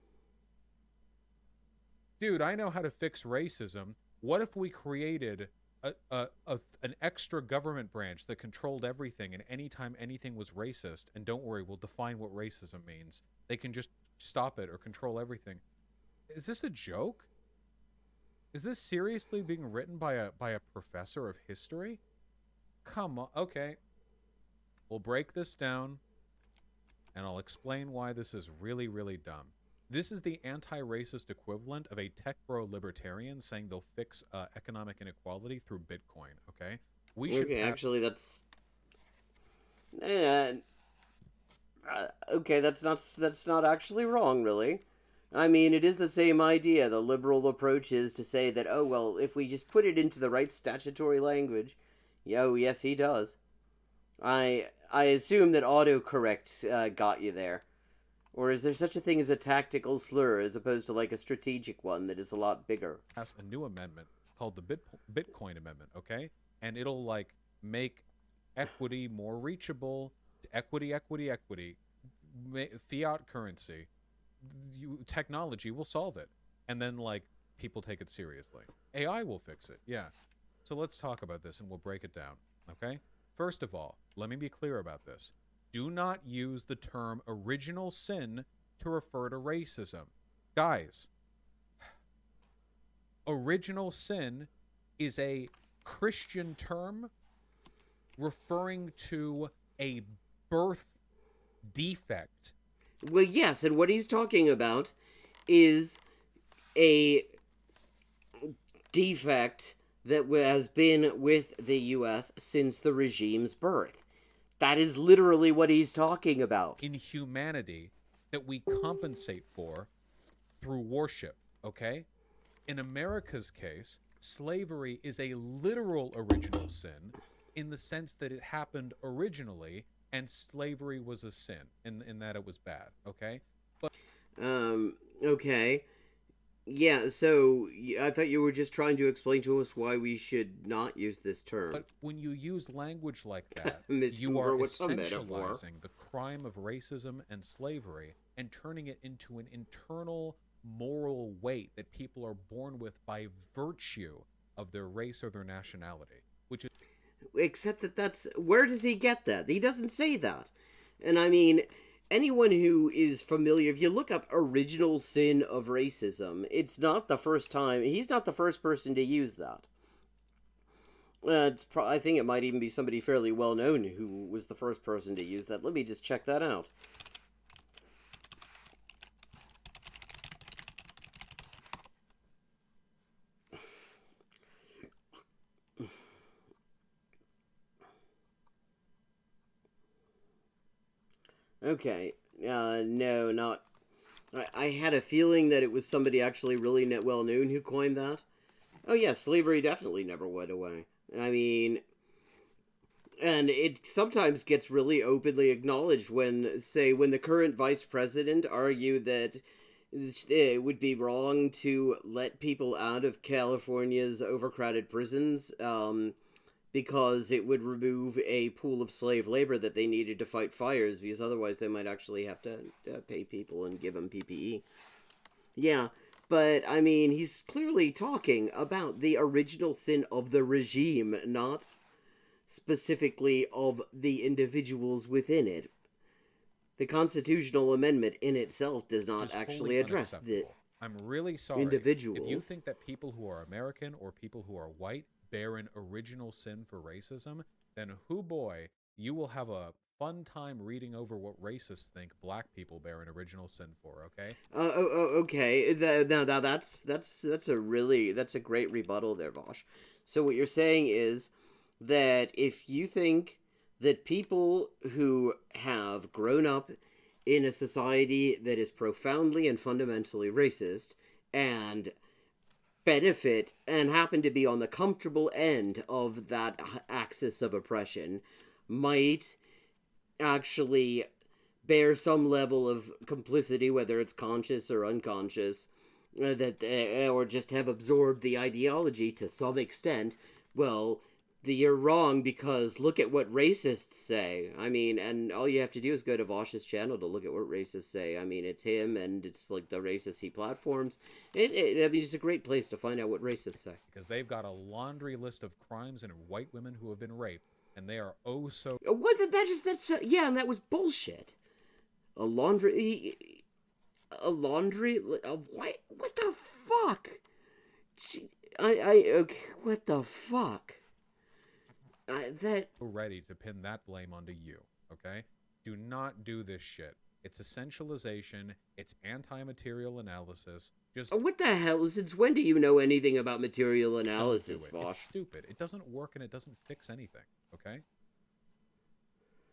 Speaker 2: Dude, I know how to fix racism. What if we created an extra government branch that controlled everything, and anytime anything was racist, and don't worry, we'll define what racism means, they can just stop it or control everything. Is this a joke? Is this seriously being written by a professor of history? Come on. Okay. We'll break this down, and I'll explain why this is really, really dumb. This is the anti-racist equivalent of a tech bro libertarian saying they'll fix economic inequality through Bitcoin, okay?
Speaker 1: Actually, that's... okay, that's not actually wrong, really. I mean, it is the same idea. The liberal approach is to say that, oh, well, if we just put it into the right statutory language... Oh, yes, he does. I assume that autocorrect got you there. Or is there such a thing as a tactical slur as opposed to like a strategic one that is a lot bigger?
Speaker 2: Pass a new amendment called the Bitcoin Amendment, okay? And it'll like make equity more reachable. Equity. Fiat currency. Technology will solve it. And then like people take it seriously. AI will fix it, yeah. So let's talk about this and we'll break it down, okay? First of all, let me be clear about this. Do not use the term original sin to refer to racism. Guys, original sin is a Christian term referring to a birth defect.
Speaker 1: Well, yes, and what he's talking about is a defect that has been with the U.S. since the regime's birth. That is literally what he's talking about.
Speaker 2: Inhumanity that we compensate for through worship, okay? In America's case, slavery is a literal original sin in the sense that it happened originally and slavery was a sin in that it was bad, okay? But
Speaker 1: okay. Yeah, so I thought you were just trying to explain to us why we should not use this term.
Speaker 2: But when you use language like that,
Speaker 1: Ms.
Speaker 2: you
Speaker 1: Hoover,
Speaker 2: are
Speaker 1: what's a metaphor?
Speaker 2: essentializing the crime of racism and slavery and turning it into an internal moral weight that people are born with by virtue of their race or their nationality, which is...
Speaker 1: except that where does he get that? He doesn't say that. And I mean, anyone who is familiar, if you look up original sin of racism, it's not the first time, he's not the first person to use that. I think it might even be somebody fairly well known who was the first person to use that. Let me just check that out. Okay. No, not. I had a feeling that it was somebody actually really well known who coined that. Oh, yeah, slavery definitely never went away. I mean, and it sometimes gets really openly acknowledged when, say, when the current vice president argued that it would be wrong to let people out of California's overcrowded prisons, because it would remove a pool of slave labor that they needed to fight fires, because otherwise they might actually have to pay people and give them PPE. Yeah, but, I mean, he's clearly talking about the original sin of the regime, not specifically of the individuals within it. The constitutional amendment in itself does not actually address the
Speaker 2: I'm really sorry.
Speaker 1: individuals.
Speaker 2: If you think that people who are American or people who are white bear an original sin for racism, then hoo boy, you will have a fun time reading over what racists think black people bear an original sin for, okay?
Speaker 1: Okay. Now that's a great rebuttal there, Vosh. So what you're saying is that if you think that people who have grown up in a society that is profoundly and fundamentally racist and benefit and happen to be on the comfortable end of that axis of oppression might actually bear some level of complicity, whether it's conscious or unconscious, or just have absorbed the ideology to some extent, well, you're wrong, because look at what racists say. I mean, and all you have to do is go to Vosh's channel to look at what racists say. I mean, it's him, and it's like the racists he platforms. I mean, it's a great place to find out what racists say.
Speaker 2: Because they've got a laundry list of crimes and white women who have been raped, and they are oh so...
Speaker 1: What? Yeah, and that was bullshit. A laundry... What the fuck? Okay, what the fuck?
Speaker 2: Ready to pin that blame onto you, okay? Do not do this shit. It's essentialization. It's anti-material analysis. Just
Speaker 1: what the hell? Since when do you know anything about material analysis, Vosh?
Speaker 2: It's stupid. It doesn't work and it doesn't fix anything, okay?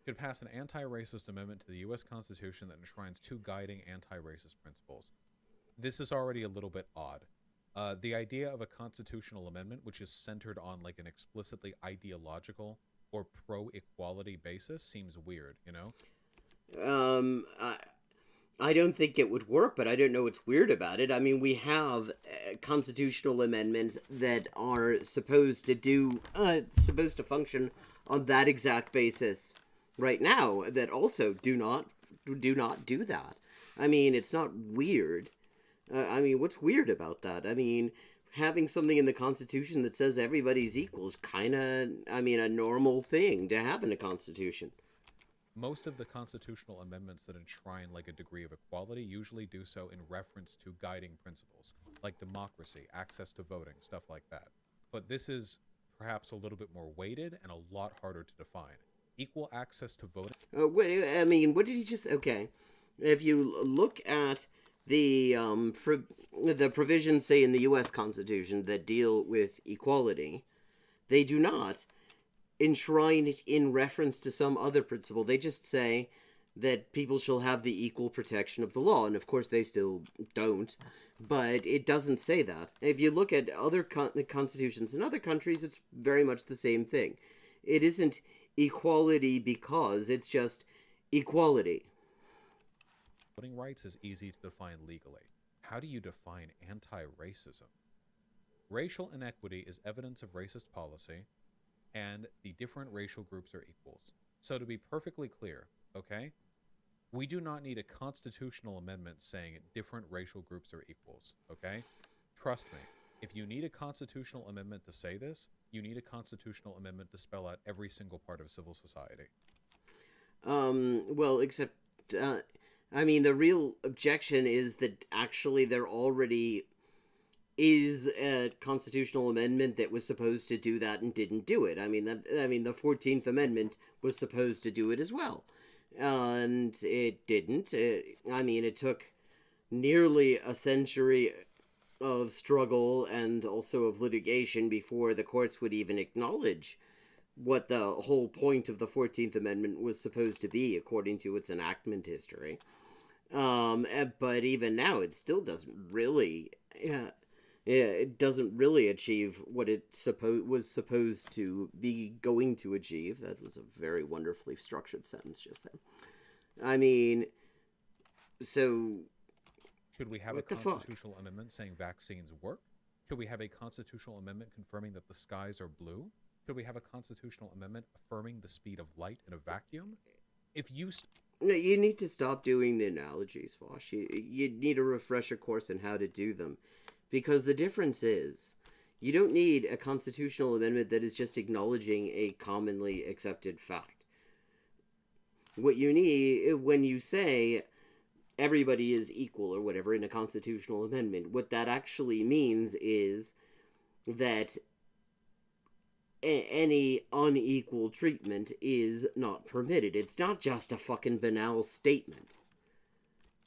Speaker 2: Could pass an anti-racist amendment to the U.S. Constitution that enshrines two guiding anti-racist principles. This is already a little bit odd. The idea of a constitutional amendment, which is centered on like an explicitly ideological or pro-equality basis, seems weird, you know?
Speaker 1: I don't think it would work, but I don't know what's weird about it. I mean, we have constitutional amendments that are supposed to function on that exact basis right now that also do not do that. I mean, it's not weird. I mean, what's weird about that? I mean, having something in the Constitution that says everybody's equal is kind of, I mean, a normal thing to have in a Constitution.
Speaker 2: Most of the constitutional amendments that enshrine like a degree of equality usually do so in reference to guiding principles, like democracy, access to voting, stuff like that. But this is perhaps a little bit more weighted and a lot harder to define. Equal access to voting...
Speaker 1: I mean, what did he just... Okay. If you look at the provisions, say, in the U.S. Constitution that deal with equality, they do not enshrine it in reference to some other principle. They just say that people shall have the equal protection of the law, and of course they still don't, but it doesn't say that. If you look at other constitutions in other countries, it's very much the same thing. It isn't equality because it's just equality.
Speaker 2: Voting rights is easy to define legally. How do you define anti-racism? Racial inequity is evidence of racist policy, and the different racial groups are equals. So to be perfectly clear, okay, we do not need a constitutional amendment saying different racial groups are equals, okay? Trust me, if you need a constitutional amendment to say this, you need a constitutional amendment to spell out every single part of civil society.
Speaker 1: Well, except, I mean, the real objection is that actually there already is a constitutional amendment that was supposed to do that and didn't do it. I mean, the 14th Amendment was supposed to do it as well. And it didn't. It took nearly a century of struggle and also of litigation before the courts would even acknowledge what the whole point of the 14th Amendment was supposed to be, according to its enactment history. But even now, it still doesn't really, it doesn't really achieve what it was supposed to be going to achieve. That was a very wonderfully structured sentence just then. I mean, so...
Speaker 2: Should we have a constitutional amendment saying vaccines work? Should we have a constitutional amendment confirming that the skies are blue? Should we have a constitutional amendment affirming the speed of light in a vacuum? If you...
Speaker 1: No, you need to stop doing the analogies, Vosh. You need a refresher course on how to do them. Because the difference is, you don't need a constitutional amendment that is just acknowledging a commonly accepted fact. What you need, when you say everybody is equal or whatever in a constitutional amendment, what that actually means is that any unequal treatment is not permitted. It's not just a fucking banal statement.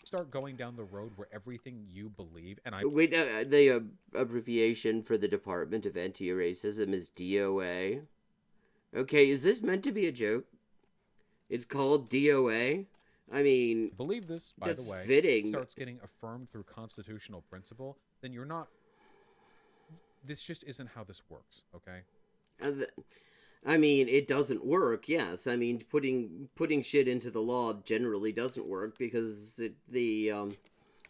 Speaker 2: Start going down the road where everything you believe, and I...
Speaker 1: Wait, the abbreviation for the Department of Anti-Racism is DOA. Okay, is this meant to be a joke? It's called DOA? I mean...
Speaker 2: Believe this, by the way,
Speaker 1: fitting.
Speaker 2: Starts getting affirmed through constitutional principle, then you're not... This just isn't how this works, okay?
Speaker 1: I mean, it doesn't work, yes. I mean, putting shit into the law generally doesn't work because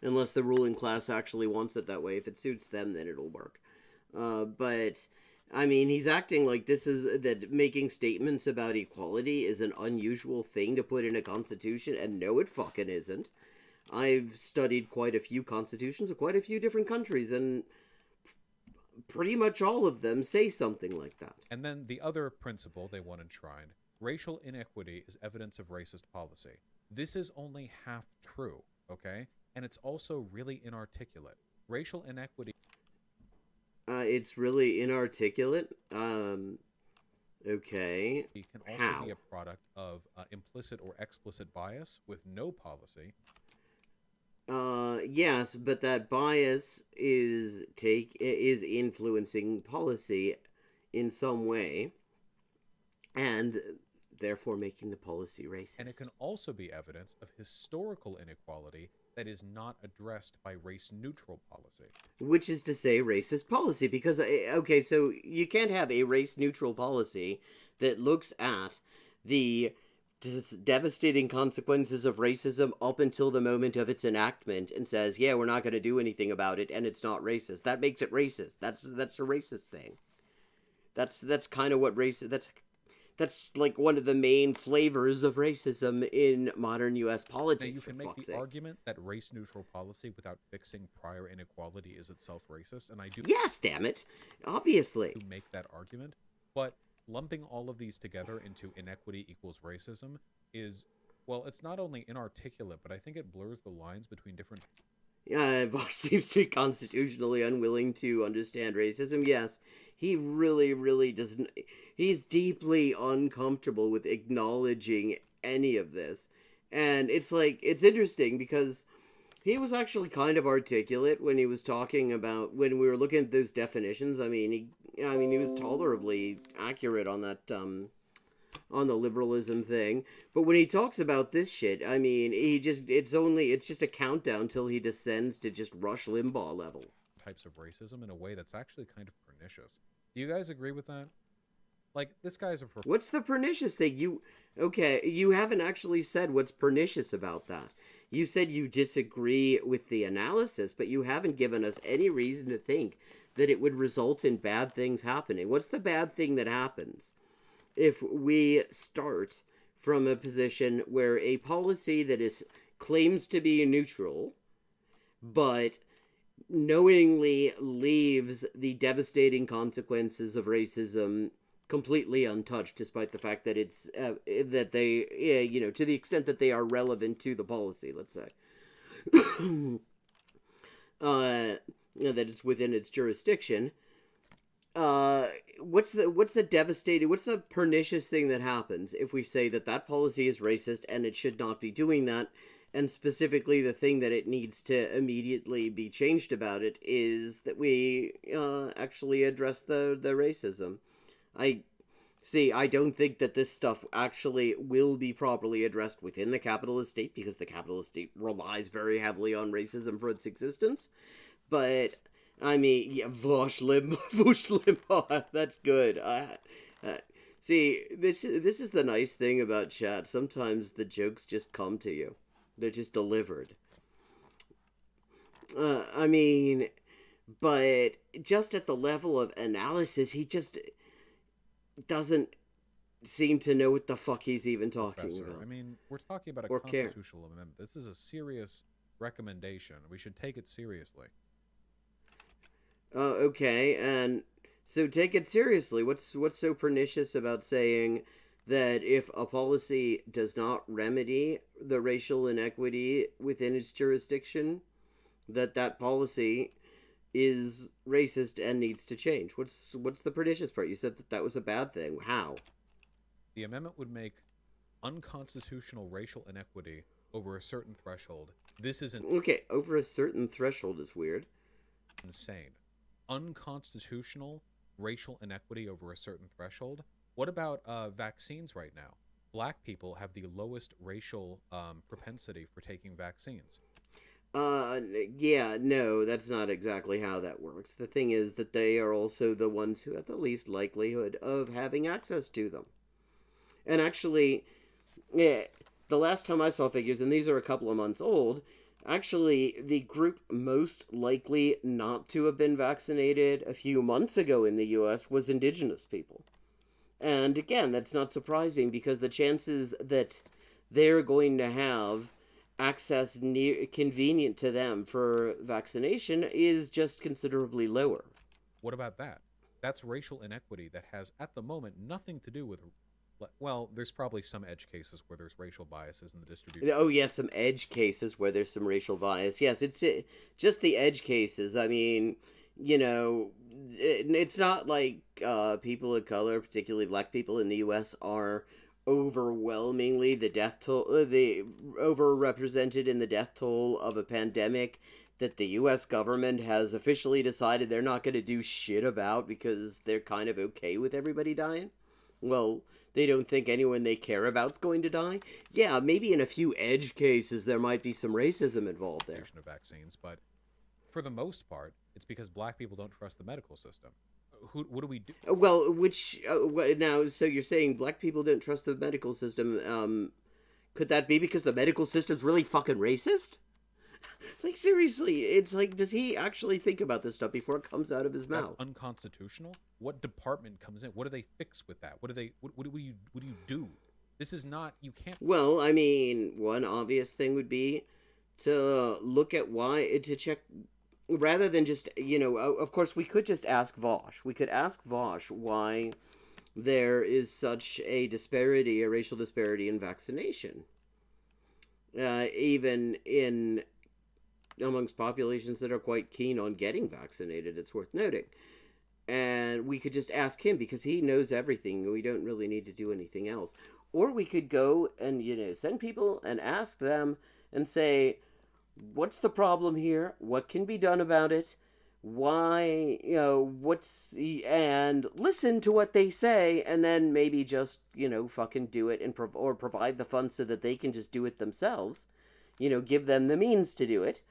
Speaker 1: unless the ruling class actually wants it that way. If it suits them, then it'll work. But, I mean, he's acting like that making statements about equality is an unusual thing to put in a constitution, and no, it fucking isn't. I've studied quite a few constitutions of quite a few different countries, and pretty much all of them say something like that.
Speaker 2: And then the other principle they want enshrined, racial inequity is evidence of racist policy. This is only half true, okay? And it's also really inarticulate. Racial inequity...
Speaker 1: It's really inarticulate? Okay.
Speaker 2: It can also be a product of implicit or explicit bias with no policy.
Speaker 1: Yes, but that bias is influencing policy in some way, and therefore making the policy racist.
Speaker 2: And it can also be evidence of historical inequality that is not addressed by race-neutral policy.
Speaker 1: Which is to say racist policy, because, okay, so you can't have a race-neutral policy that looks at the devastating consequences of racism up until the moment of its enactment and says, yeah, we're not going to do anything about it, and it's not racist. That makes it racist. That's a racist thing. That's kind of what that's like one of the main flavors of racism in modern U.S. politics.
Speaker 2: Now, you can make the argument that race-neutral policy without fixing prior inequality is itself racist, and I do...
Speaker 1: Yes, damn it! Obviously.
Speaker 2: ...to make that argument, but lumping all of these together into inequity equals racism is, well, it's not only inarticulate, but I think it blurs the lines between different...
Speaker 1: Vox seems to be constitutionally unwilling to understand racism. Yes, he really, really doesn't... He's deeply uncomfortable with acknowledging any of this. And it's like, it's interesting because he was actually kind of articulate when he was talking about, when we were looking at those definitions. I mean, he was tolerably accurate on that, on the liberalism thing. But when he talks about this shit, I mean, it's just a countdown till he descends to just Rush Limbaugh level.
Speaker 2: Types of racism in a way that's actually kind of pernicious. Do you guys agree with that? Like, this guy's a...
Speaker 1: What's the pernicious thing? You haven't actually said what's pernicious about that. You said you disagree with the analysis, but you haven't given us any reason to think that it would result in bad things happening. What's the bad thing that happens if we start from a position where a policy that claims to be neutral, but knowingly leaves the devastating consequences of racism completely untouched, despite the fact that it's that they, to the extent that they are relevant to the policy, let's say, that it's within its jurisdiction. What's the pernicious thing that happens if we say that that policy is racist and it should not be doing that? And specifically, the thing that it needs to immediately be changed about it is that we actually address the racism. I don't think that this stuff actually will be properly addressed within the capitalist state, because the capitalist state relies very heavily on racism for its existence. But, I mean, yeah, Vosh Limbaugh, that's good. See, this is the nice thing about chat. Sometimes the jokes just come to you. They're just delivered. I mean, but just at the level of analysis, he just doesn't seem to know what the fuck he's even talking about.
Speaker 2: I mean, we're talking about a constitutional amendment. This is a serious recommendation. We should take it seriously.
Speaker 1: Okay, and so take it seriously. What's so pernicious about saying that if a policy does not remedy the racial inequity within its jurisdiction, that policy is racist and needs to change? What's the pernicious part? You said that was a bad thing. How?
Speaker 2: The amendment would make unconstitutional racial inequity over a certain threshold. This isn't...
Speaker 1: Okay, over a certain threshold is weird.
Speaker 2: Insane. Unconstitutional racial inequity over a certain threshold? What about vaccines right now? Black people have the lowest racial propensity for taking vaccines.
Speaker 1: Yeah, no, that's not exactly how that works. The thing is that they are also the ones who have the least likelihood of having access to them. And actually, yeah, the last time I saw figures, and these are a couple of months old, actually, the group most likely not to have been vaccinated a few months ago in the U.S. was indigenous people. And again, that's not surprising, because the chances that they're going to have access convenient to them for vaccination is just considerably lower.
Speaker 2: What about that? That's racial inequity that has, at the moment, nothing to do with... Well, there's probably some edge cases where there's racial biases in the distribution.
Speaker 1: Oh, yes, some edge cases where there's some racial bias. Yes, it's just the edge cases. I mean, it's not like people of color, particularly black people in the U.S., are overwhelmingly overrepresented in the death toll of a pandemic that the U.S. government has officially decided they're not going to do shit about because they're kind of okay with everybody dying. Well, they don't think anyone they care about's going to die. Yeah, maybe in a few edge cases there might be some racism involved there.
Speaker 2: Of vaccines, but for the most part, it's because black people don't trust the medical system. What do we do?
Speaker 1: Well, now, so you're saying black people don't trust the medical system. Could that be because the medical system's really fucking racist? Like, seriously, it's like, does he actually think about this stuff before it comes out of his mouth?
Speaker 2: That's unconstitutional? What department comes in? What do they fix with that? What do you do? This is not, you can't...
Speaker 1: Well, I mean, one obvious thing would be to look at to check... Rather than just, of course, we could just ask Vosh. We could ask Vosh why there is such a racial disparity in vaccination. Even amongst populations that are quite keen on getting vaccinated, it's worth noting. And we could just ask him, because he knows everything. We don't really need to do anything else. Or we could go and, send people and ask them and say, what's the problem here? What can be done about it? Why, and listen to what they say, and then maybe just, fucking do it or provide the funds so that they can just do it themselves. Give them the means to do it.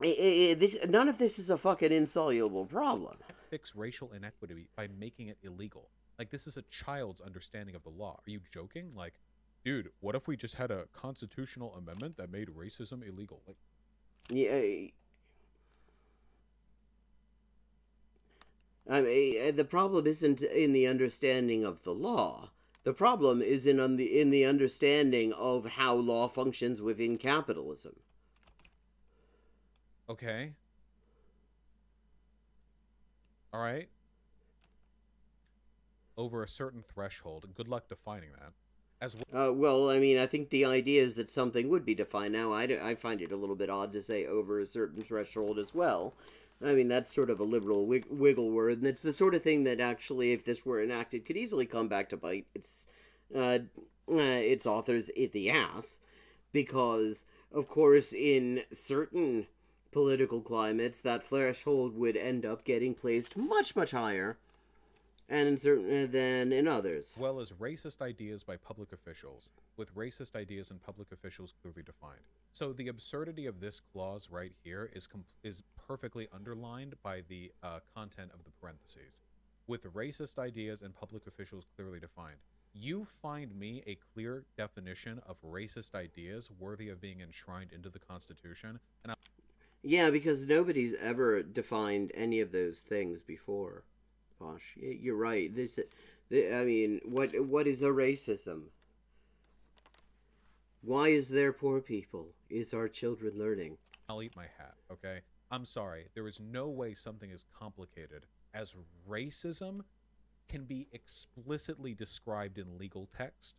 Speaker 1: None of this is a fucking insoluble problem.
Speaker 2: Fix racial inequity by making it illegal. Like, this is a child's understanding of the law. Are you joking? Like, dude, what if we just had a constitutional amendment that made racism illegal? Like,
Speaker 1: yeah. I mean, the problem isn't in the understanding of the law. The problem is in the understanding of how law functions within capitalism.
Speaker 2: Okay. All right. Over a certain threshold. Good luck defining that. As well.
Speaker 1: Well, I mean, I think the idea is that something would be defined. Now, I find it a little bit odd to say over a certain threshold as well. I mean, that's sort of a liberal wiggle word, and it's the sort of thing that actually, if this were enacted, could easily come back to bite its authors in the ass, because, of course, in certain political climates, that threshold would end up getting placed much, much higher, and in certain than in others.
Speaker 2: Well as racist ideas by public officials, with racist ideas and public officials clearly defined. So the absurdity of this clause right here is perfectly underlined by the content of the parentheses. With racist ideas and public officials clearly defined. You find me a clear definition of racist ideas worthy of being enshrined into the Constitution, and
Speaker 1: Yeah, because nobody's ever defined any of those things before. Posh, you're right. I mean, what is a racism? Why is there poor people? Is our children learning?
Speaker 2: I'll eat my hat, okay? I'm sorry. There is no way something as complicated as racism can be explicitly described in legal text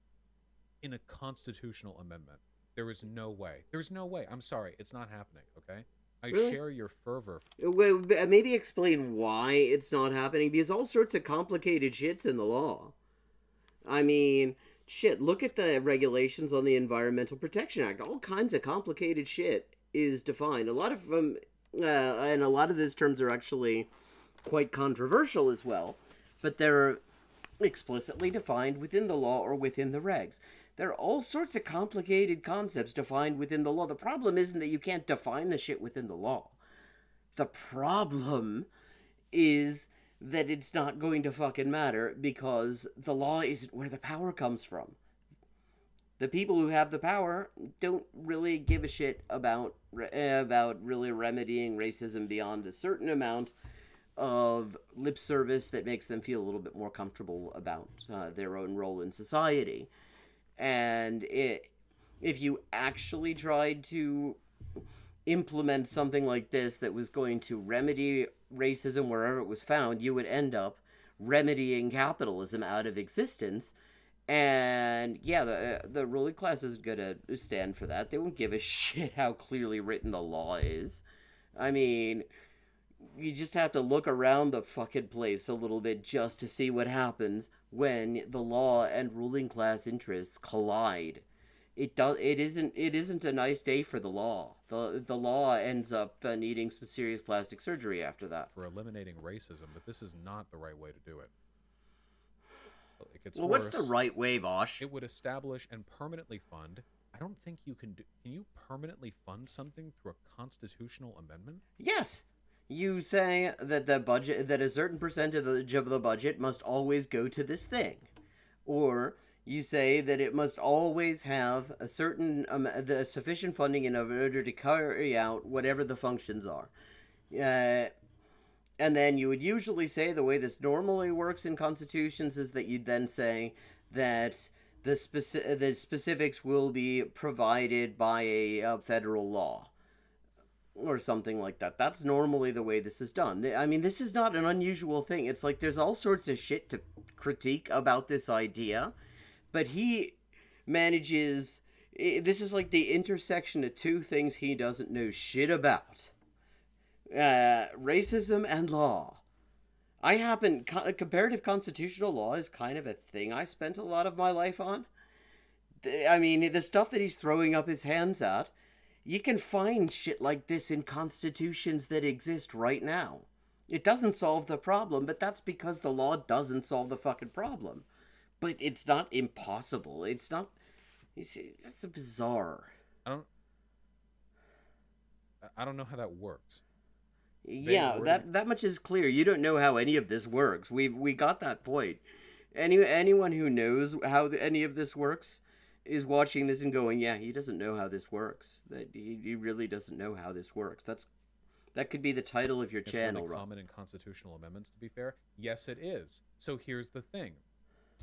Speaker 2: in a constitutional amendment. There is no way. There's no way. I'm sorry. It's not happening, okay? I
Speaker 1: Really?
Speaker 2: share your fervor.
Speaker 1: Well, maybe explain why it's not happening, because all sorts of complicated shit's in the law. I mean, shit, look at the regulations on the Environmental Protection Act. All kinds of complicated shit is defined. A lot of them, and a lot of those terms are actually quite controversial as well, but they're explicitly defined within the law or within the regs. There are all sorts of complicated concepts defined within the law. The problem isn't that you can't define the shit within the law. The problem is that it's not going to fucking matter, because the law isn't where the power comes from. The people who have the power don't really give a shit about really remedying racism beyond a certain amount of lip service that makes them feel a little bit more comfortable about their own role in society. And if you actually tried to implement something like this that was going to remedy racism wherever it was found, you would end up remedying capitalism out of existence. And yeah, the ruling class is going to stand for that. They won't give a shit how clearly written the law is. I mean, you just have to look around the fucking place a little bit just to see what happens when the law and ruling class interests collide. It isn't a nice day for the law. The law ends up needing some serious plastic surgery after that.
Speaker 2: For eliminating racism, but this is not the right way to do it. It gets
Speaker 1: Well,
Speaker 2: worse.
Speaker 1: what's the right way, Vosh?
Speaker 2: It would establish and permanently fund. I don't think you can do. Can you permanently fund something through a constitutional amendment?
Speaker 1: Yes. You say that a certain percentage of the budget must always go to this thing, or you say that it must always have a certain the sufficient funding in order to carry out whatever the functions are. And then you would usually say, the way this normally works in constitutions is that you'd then say that the specifics will be provided by a federal law, or something like that. That's normally the way this is done. I mean, this is not an unusual thing. It's like there's all sorts of shit to critique about this idea, but he manages... This is like the intersection of two things he doesn't know shit about. Racism and law. Comparative constitutional law is kind of a thing I spent a lot of my life on. I mean, the stuff that he's throwing up his hands at, you can find shit like this in constitutions that exist right now. It doesn't solve the problem, but that's because the law doesn't solve the fucking problem. But it's not impossible. It's not... That's bizarre.
Speaker 2: I don't know how that works.
Speaker 1: Yeah, that much is clear. You don't know how any of this works. We got that point. Anyone who knows how any of this works is watching this and going, yeah, he doesn't know how this works. That he really doesn't know how this works. That could be the title of your channel.
Speaker 2: It's really common in constitutional amendments, to be fair. Yes, it is. So here's the thing.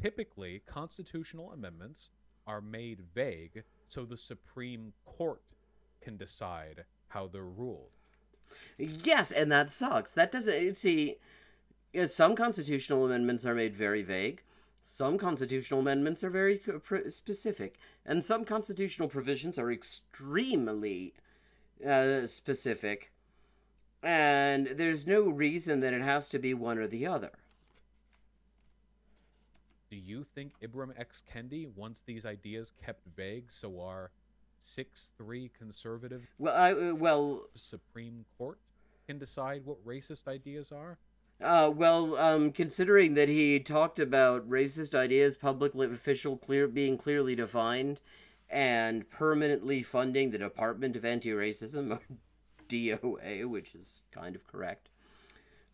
Speaker 2: Typically, constitutional amendments are made vague so the Supreme Court can decide how they're ruled.
Speaker 1: Yes, and that sucks. That doesn't, see, some constitutional amendments are made very vague. Some constitutional amendments are very specific. And some constitutional provisions are extremely specific. And there's no reason that it has to be one or the other.
Speaker 2: Do you think Ibram X. Kendi wants these ideas kept vague so our 6-3 conservative Supreme Court can decide what racist ideas are?
Speaker 1: Considering that he talked about racist ideas, publicly official being clearly defined, and permanently funding the Department of Anti-Racism, or DOA, which is kind of correct.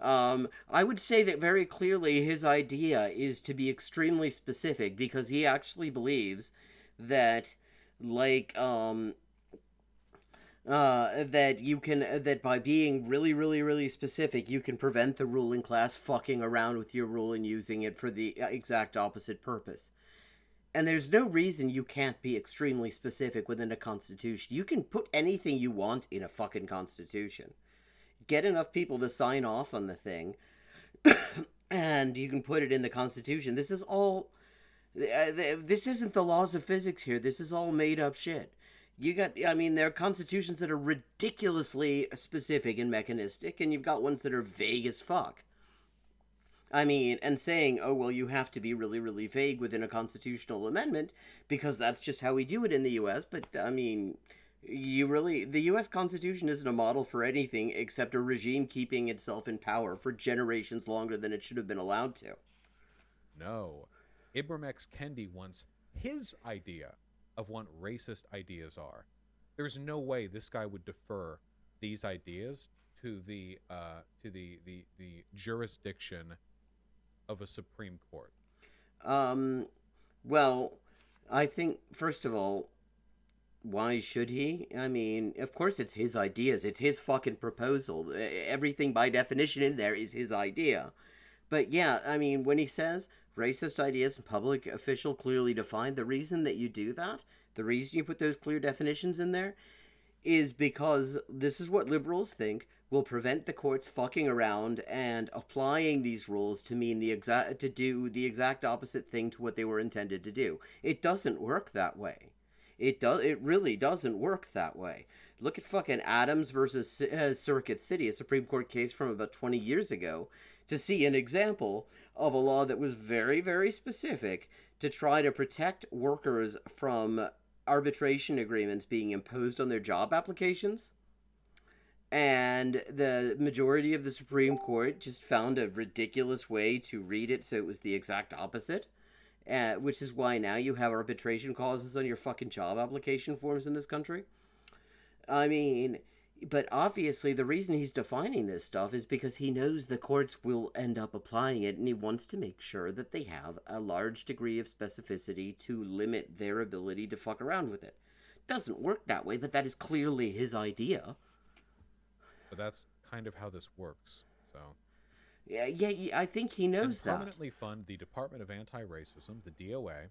Speaker 1: I would say that very clearly his idea is to be extremely specific, because he actually believes that, like, that by being really, really, really specific, you can prevent the ruling class fucking around with your rule and using it for the exact opposite purpose. And there's no reason you can't be extremely specific within a constitution. You can put anything you want in a fucking constitution. Get enough people to sign off on the thing, and you can put it in the constitution. This is all... this isn't the laws of physics here. This is all made up shit. There are constitutions that are ridiculously specific and mechanistic, and you've got ones that are vague as fuck. And saying, oh, well, you have to be really, really vague within a constitutional amendment, because that's just how we do it in the U.S., but, the U.S. Constitution isn't a model for anything except a regime keeping itself in power for generations longer than it should have been allowed to.
Speaker 2: No. Ibram X. Kendi wants his idea of what racist ideas are. There's no way this guy would defer these ideas to the jurisdiction of a Supreme Court.
Speaker 1: Well, I think, first of all, why should he? Of course it's his ideas. It's his fucking proposal. Everything by definition in there is his idea. But yeah, when he says racist ideas and public official clearly defined, the reason that you do that, the reason you put those clear definitions in there, is because this is what liberals think will prevent the courts fucking around and applying these rules to mean to do the exact opposite thing to what they were intended to do. It doesn't work that way. It really doesn't work that way. Look at fucking Adams versus Circuit City, a Supreme Court case from about 20 years ago, to see an example of a law that was very, very specific to try to protect workers from arbitration agreements being imposed on their job applications. And the majority of the Supreme Court just found a ridiculous way to read it so it was the exact opposite. Which is why now you have arbitration clauses on your fucking job application forms in this country. But obviously the reason he's defining this stuff is because he knows the courts will end up applying it, and he wants to make sure that they have a large degree of specificity to limit their ability to fuck around with it. Doesn't work that way, but that is clearly his idea.
Speaker 2: But that's kind of how this works, so...
Speaker 1: Yeah, I think he knows that.
Speaker 2: Permanently fund the Department of Anti-Racism, the DOA,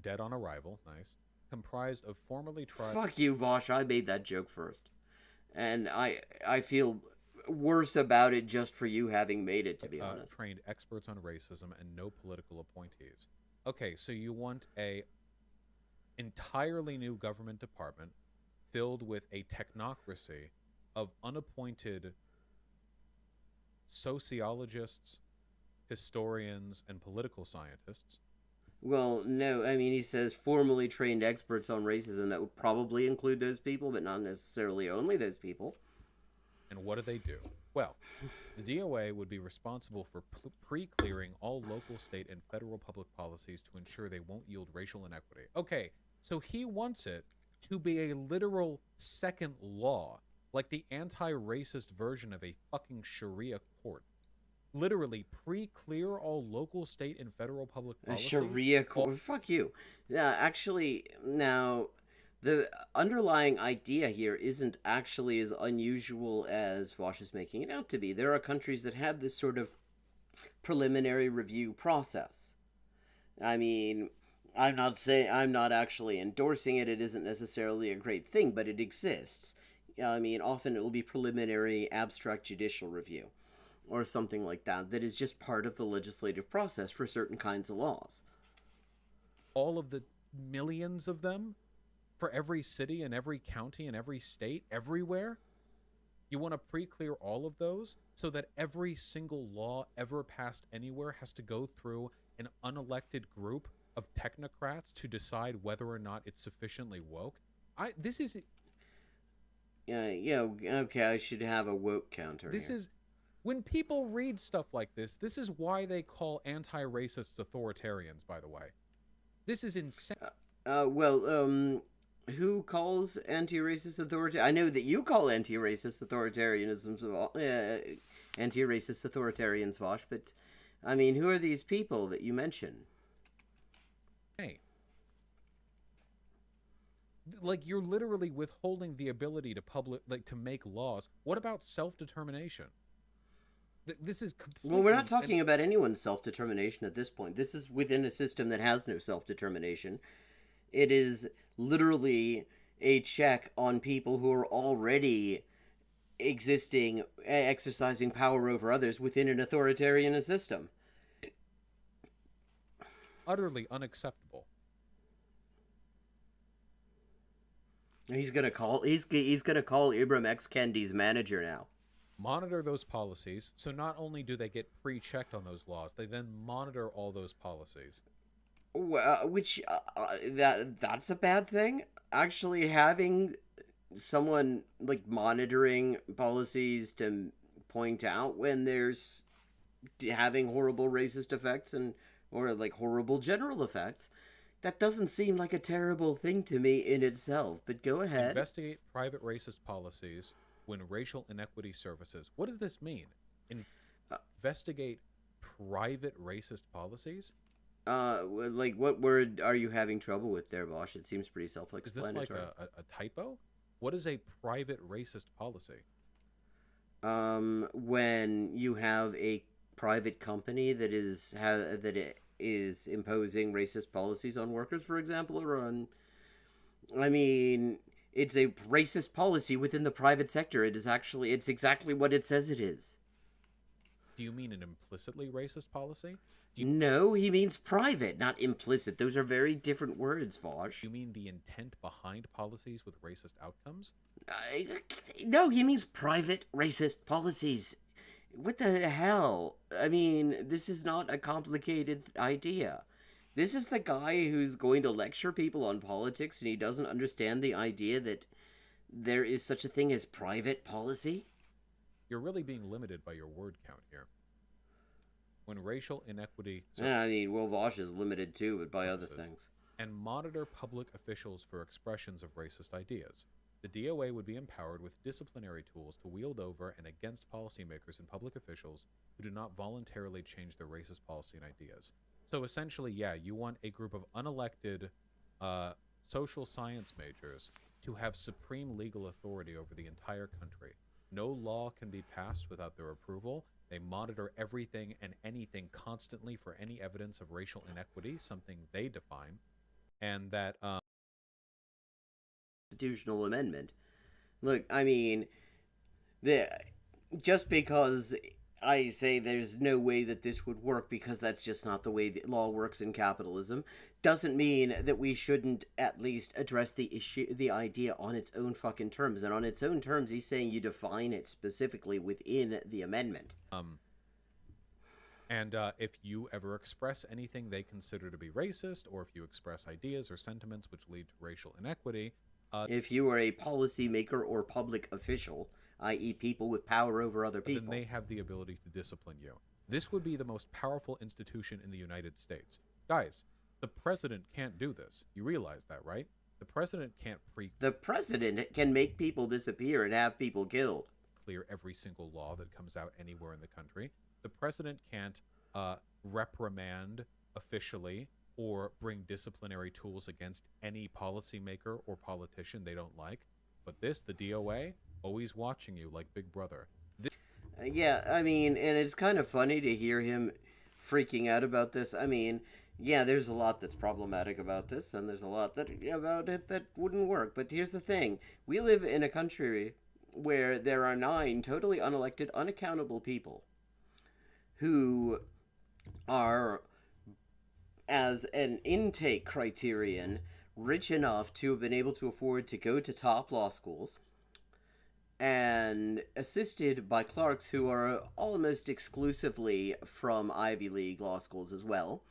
Speaker 2: dead on arrival, nice, comprised of formerly tried...
Speaker 1: Fuck you, Vosh, I made that joke first. And I feel worse about it just for you having made it, to be honest.
Speaker 2: Trained experts on racism and no political appointees. Okay, so you want a entirely new government department filled with a technocracy of unappointed sociologists, historians, and political scientists.
Speaker 1: Well, no, he says formally trained experts on racism. That would probably include those people, but not necessarily only those people.
Speaker 2: And what do? Well, the DOA would be responsible for pre-clearing all local, state, and federal public policies to ensure they won't yield racial inequity. Okay, so he wants it to be a literal second law, like the anti-racist version of a fucking Sharia court. Literally pre-clear all local, state, and federal public policies.
Speaker 1: A Sharia court? Fuck you. Actually, now, the underlying idea here isn't actually as unusual as Vosh is making it out to be. There are countries that have this sort of preliminary review process. I'm not actually endorsing it. It isn't necessarily a great thing, but it exists. I mean, often it will be preliminary abstract judicial review or something like that, that is just part of the legislative process for certain kinds of laws.
Speaker 2: All of the millions of them for every city and every county and every state, everywhere. You want to pre-clear all of those so that every single law ever passed anywhere has to go through an unelected group of technocrats to decide whether or not it's sufficiently woke. This is
Speaker 1: Yeah, okay, I should have a woke counter
Speaker 2: this
Speaker 1: here.
Speaker 2: is when people read stuff like this is why they call anti-racists authoritarians, by the way. This is insane.
Speaker 1: Who calls anti-racist authority? I know that you call anti-racist authoritarianism, anti-racist authoritarians, Vosh, but, I mean, who are these people that you mention?
Speaker 2: Hey. Like, you're literally withholding the ability to make laws. What about self-determination? This is completely...
Speaker 1: Well, we're not talking about anyone's self-determination at this point. This is within a system that has no self-determination. It is literally a check on people who are already existing, exercising power over others within an authoritarian system.
Speaker 2: Utterly unacceptable.
Speaker 1: He's gonna call Ibram X. Kendi's manager now.
Speaker 2: Monitor those policies, so not only do they get pre-checked on those laws, they then monitor all those policies.
Speaker 1: Well, that's a bad thing. Actually, having someone like monitoring policies to point out when there's having horrible racist effects or like horrible general effects, that doesn't seem like a terrible thing to me in itself. But go ahead.
Speaker 2: Investigate private racist policies when racial inequity surfaces. What does this mean? Investigate private racist policies?
Speaker 1: Like, what word are you having trouble with there, Bosch? It seems pretty self-explanatory.
Speaker 2: Is this like a typo? What is a private racist policy?
Speaker 1: When you have a private company that is imposing racist policies on workers, for example, or on... I mean, it's a racist policy within the private sector. It's exactly what it says it is.
Speaker 2: Do you mean an implicitly racist policy?
Speaker 1: No, he means private, not implicit. Those are very different words, Vosh.
Speaker 2: You mean the intent behind policies with racist outcomes?
Speaker 1: No, he means private racist policies. What the hell? I mean, this is not a complicated idea. This is the guy who's going to lecture people on politics, and he doesn't understand the idea that there is such a thing as private policy?
Speaker 2: You're really being limited by your word count here. When racial inequity...
Speaker 1: Yeah, I mean, well, Vosh is limited too, but by other things.
Speaker 2: And monitor public officials for expressions of racist ideas. The DOA would be empowered with disciplinary tools to wield over and against policymakers and public officials who do not voluntarily change their racist policy and ideas. So essentially, yeah, you want a group of unelected social science majors to have supreme legal authority over the entire country. No law can be passed without their approval. They monitor everything and anything constantly for any evidence of racial inequity, something they define, and that
Speaker 1: constitutional amendment. Look, I mean, just because I say there's no way that this would work because that's just not the way the law works in capitalism, doesn't mean that we shouldn't at least address the idea on its own fucking terms. And on its own terms, he's saying you define it specifically within the amendment.
Speaker 2: And if you ever express anything they consider to be racist, or if you express ideas or sentiments which lead to racial inequity...
Speaker 1: if you are a policymaker or public official, i.e. people with power over other people...
Speaker 2: then they have the ability to discipline you. This would be the most powerful institution in the United States. Guys, the president can't do this. You realize that, right? The president can't
Speaker 1: The president can make people disappear and have people killed.
Speaker 2: Clear every single law that comes out anywhere in the country. The president can't reprimand officially or bring disciplinary tools against any policymaker or politician they don't like. But the DOA, always watching you like Big Brother.
Speaker 1: Yeah, I mean, and it's kind of funny to hear him freaking out about this. I mean, yeah, there's a lot that's problematic about this, and there's a lot about it that wouldn't work. But here's the thing. We live in a country where there are 9 totally unelected, unaccountable people who are, as an intake criterion, rich enough to have been able to afford to go to top law schools, and assisted by clerks who are almost exclusively from Ivy League law schools as well.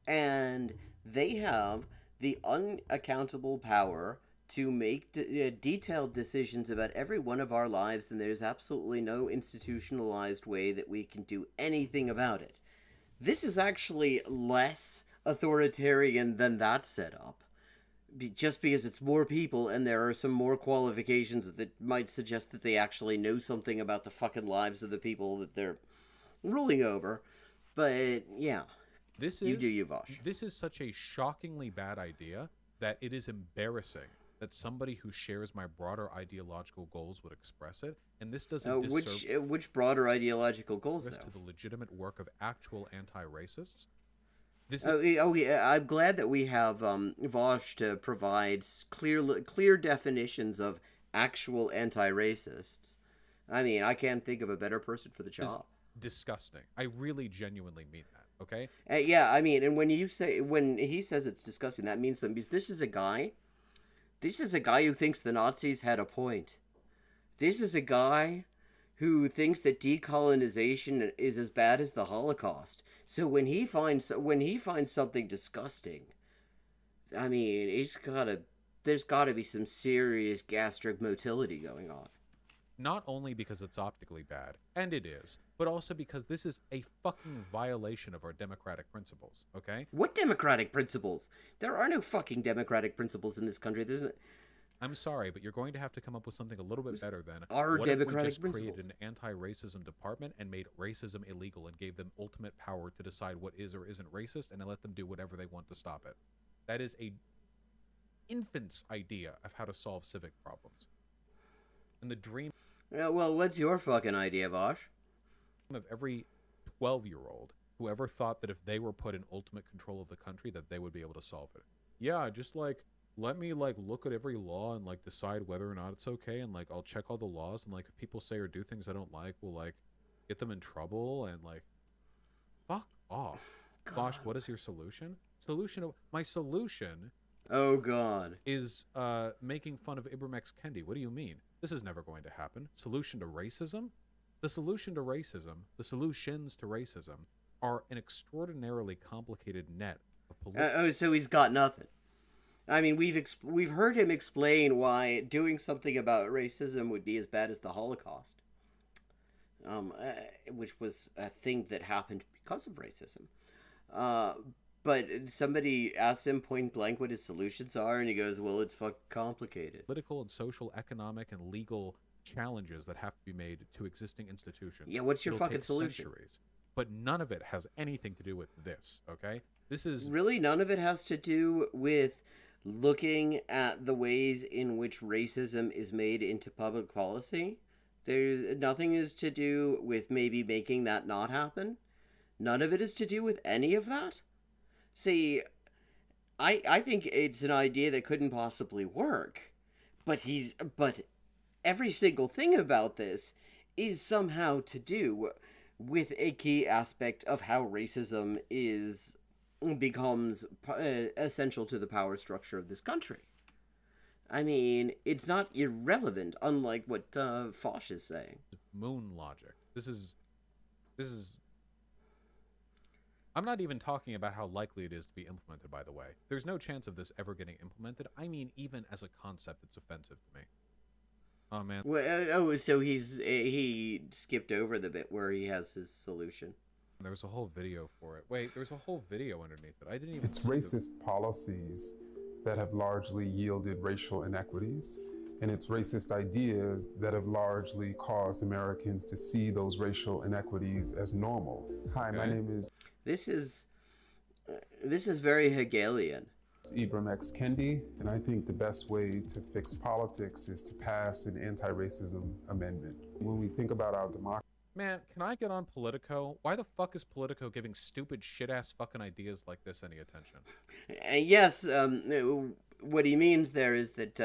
Speaker 1: And they have the unaccountable power to make detailed decisions about every one of our lives, and there's absolutely no institutionalized way that we can do anything about it. This is actually less authoritarian than that setup, just because it's more people and there are some more qualifications that might suggest that they actually know something about the fucking lives of the people that they're ruling over. But yeah, you do you, Vosh.
Speaker 2: This is such a shockingly bad idea that it is embarrassing that somebody who shares my broader ideological goals would express it, and this doesn't
Speaker 1: which broader ideological goals, though?
Speaker 2: To the legitimate work of actual anti-racists.
Speaker 1: Yeah, I'm glad that we have Vosh to provide clear definitions of actual anti-racists. I mean, I can't think of a better person for the job.
Speaker 2: It's disgusting. I really genuinely mean that, okay?
Speaker 1: Yeah, I mean, and when he says it's disgusting, that means that, because this is a guy who thinks the Nazis had a point. This is a guy who thinks that decolonization is as bad as the Holocaust. So when he finds something disgusting, I mean, there's gotta be some serious gastric motility going on.
Speaker 2: Not only because it's optically bad, and it is, but also because this is a fucking violation of our democratic principles, okay?
Speaker 1: What democratic principles? There are no fucking democratic principles in this country.
Speaker 2: I'm sorry, but you're going to have to come up with something a little bit better than
Speaker 1: our
Speaker 2: what
Speaker 1: democratic
Speaker 2: if we just
Speaker 1: principles.
Speaker 2: Created an anti-racism department and made racism illegal and gave them ultimate power to decide what is or isn't racist and let them do whatever they want to stop it. That is a infant's idea of how to solve civic problems. And the dream...
Speaker 1: Yeah, well, what's your fucking idea, Vosh?
Speaker 2: ...of every 12-year-old who ever thought that if they were put in ultimate control of the country that they would be able to solve it. Yeah, just let me look at every law and decide whether or not it's okay, and I'll check all the laws, and if people say or do things I don't like, we'll get them in trouble, and fuck off. God. Gosh, what is your solution? My solution
Speaker 1: Oh God.
Speaker 2: Is making fun of Ibram X. Kendi. What do you mean? This is never going to happen. Solution to racism? The solutions to racism are an extraordinarily complicated net of political...
Speaker 1: so he's got nothing. I mean, we've heard him explain why doing something about racism would be as bad as the Holocaust, which was a thing that happened because of racism. But somebody asks him point blank what his solutions are, and he goes, well, it's fucking complicated.
Speaker 2: Political and social, economic, and legal challenges that have to be made to existing institutions.
Speaker 1: Yeah, what's your fucking solution?
Speaker 2: Centuries, but none of it has anything to do with this, okay? This is...
Speaker 1: Really, none of it has to do with looking at the ways in which racism is made into public policy. There's nothing is to do with maybe making that not happen. None of it is to do with any of that. See, I think it's an idea that couldn't possibly work, but every single thing about this is somehow to do with a key aspect of how racism becomes essential to the power structure of this country. I mean, it's not irrelevant, unlike what Foch is saying.
Speaker 2: Moon logic. This is... I'm not even talking about how likely it is to be implemented, by the way. There's no chance of this ever getting implemented. I mean, even as a concept, it's offensive to me. Oh, man.
Speaker 1: Well, so he skipped over the bit where he has his solution.
Speaker 2: There was a whole video for it. Wait, there's a whole video underneath it. I didn't even...
Speaker 3: It's racist policies that have largely yielded racial inequities, and it's racist ideas that have largely caused Americans to see those racial inequities as normal. Hi, my name is...
Speaker 1: This is very Hegelian.
Speaker 3: Ibram X. Kendi, and I think the best way to fix politics is to pass an anti-racism amendment. When we think about our democracy...
Speaker 2: Man, can I get on Politico? Why the fuck is Politico giving stupid shit-ass fucking ideas like this any attention?
Speaker 1: Yes, what he means there is that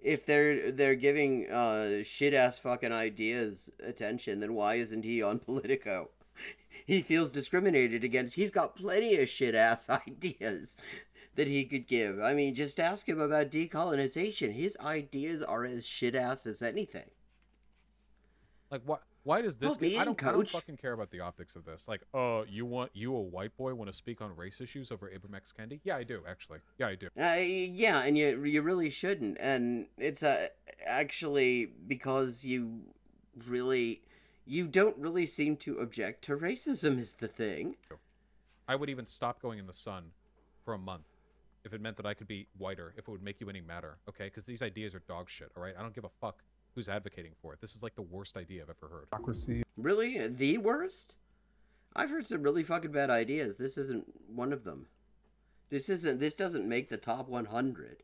Speaker 1: if they're giving shit ass fucking ideas attention, then why isn't he on Politico? He feels discriminated against. He's got plenty of shit ass ideas that he could give. I mean, just ask him about decolonization. His ideas are as shit ass as anything.
Speaker 2: Like, what? Why does this?
Speaker 1: Put me
Speaker 2: I
Speaker 1: in,
Speaker 2: don't
Speaker 1: coach.
Speaker 2: fucking care about the optics of this. Like, you a white boy want to speak on race issues over Ibram X. Kendi? Yeah, I do actually. Yeah, I do.
Speaker 1: Yeah, and you really shouldn't. And it's actually because you don't really seem to object to racism is the thing.
Speaker 2: I would even stop going in the sun for a month if it meant that I could be whiter, if it would make you any matter, okay? Because these ideas are dog shit, all right? I don't give a fuck who's advocating for it. This is like the worst idea I've ever heard.
Speaker 3: Democracy.
Speaker 1: Really? The worst? I've heard some really fucking bad ideas. This isn't one of them. This doesn't make the top 100.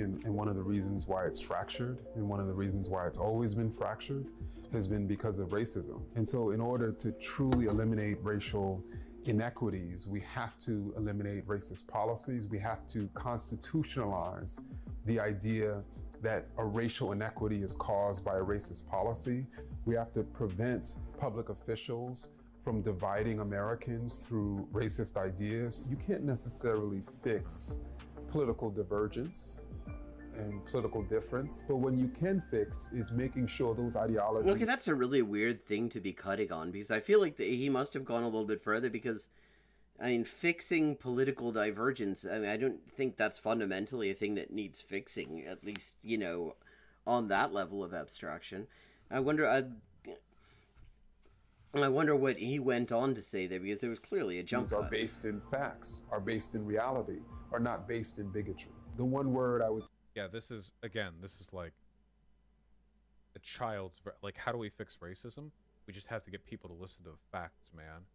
Speaker 3: And one of the reasons why it's fractured, and one of the reasons why it's always been fractured, has been because of racism. And so in order to truly eliminate racial inequities, we have to eliminate racist policies. We have to constitutionalize the idea that a racial inequity is caused by a racist policy. We have to prevent public officials from dividing Americans through racist ideas. You can't necessarily fix political divergence and political difference, but what you can fix is making sure those ideologies...
Speaker 1: Okay, that's a really weird thing to be cutting on, because I feel like he must have gone a little bit further, because, I mean, fixing political divergence, I mean, I don't think that's fundamentally a thing that needs fixing, at least, you know, on that level of abstraction. I wonder what he went on to say there, because there was clearly a jump cut.
Speaker 3: Are based in facts, are based in reality, are not based in bigotry. The one word I would...
Speaker 2: Yeah, this is like a child's... Like, how do we fix racism? We just have to get people to listen to the facts, man.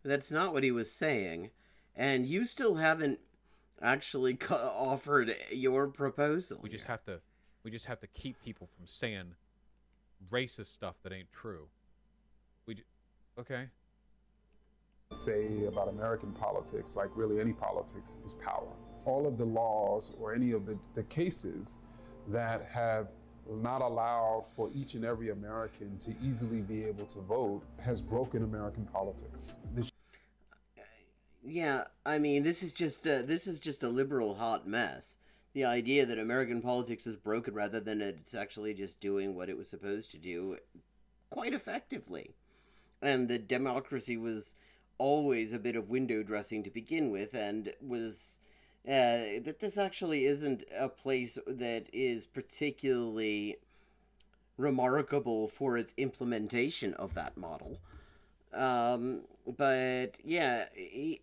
Speaker 1: That's not what he was saying. And you still haven't actually offered your proposal.
Speaker 2: We just have to keep people from saying racist stuff that ain't true. Okay.
Speaker 3: Say about American politics, like really any politics, is power. All of the laws or any of the cases that have not allowed for each and every American to easily be able to vote has broken American politics.
Speaker 1: Yeah, I mean, this is just a liberal hot mess. The idea that American politics is broken rather than it's actually just doing what it was supposed to do quite effectively. And that democracy was always a bit of window dressing to begin with, and was that this actually isn't a place that is particularly remarkable for its implementation of that model. But yeah,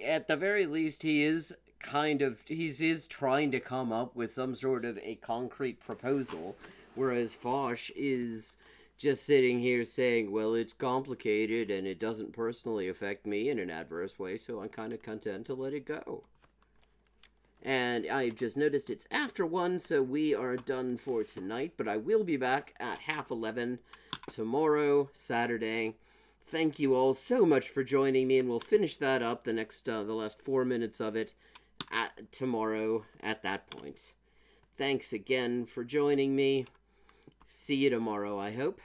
Speaker 1: at the very least, he is trying to come up with some sort of a concrete proposal, whereas Foch is just sitting here saying, well, it's complicated and it doesn't personally affect me in an adverse way, so I'm kind of content to let it go. And I've just noticed it's after 1, so we are done for tonight, but I will be back at 11:30 tomorrow, Saturday. Thank you all so much for joining me, and we'll finish that up the last 4 minutes of it tomorrow at that point. Thanks again for joining me. See you tomorrow, I hope.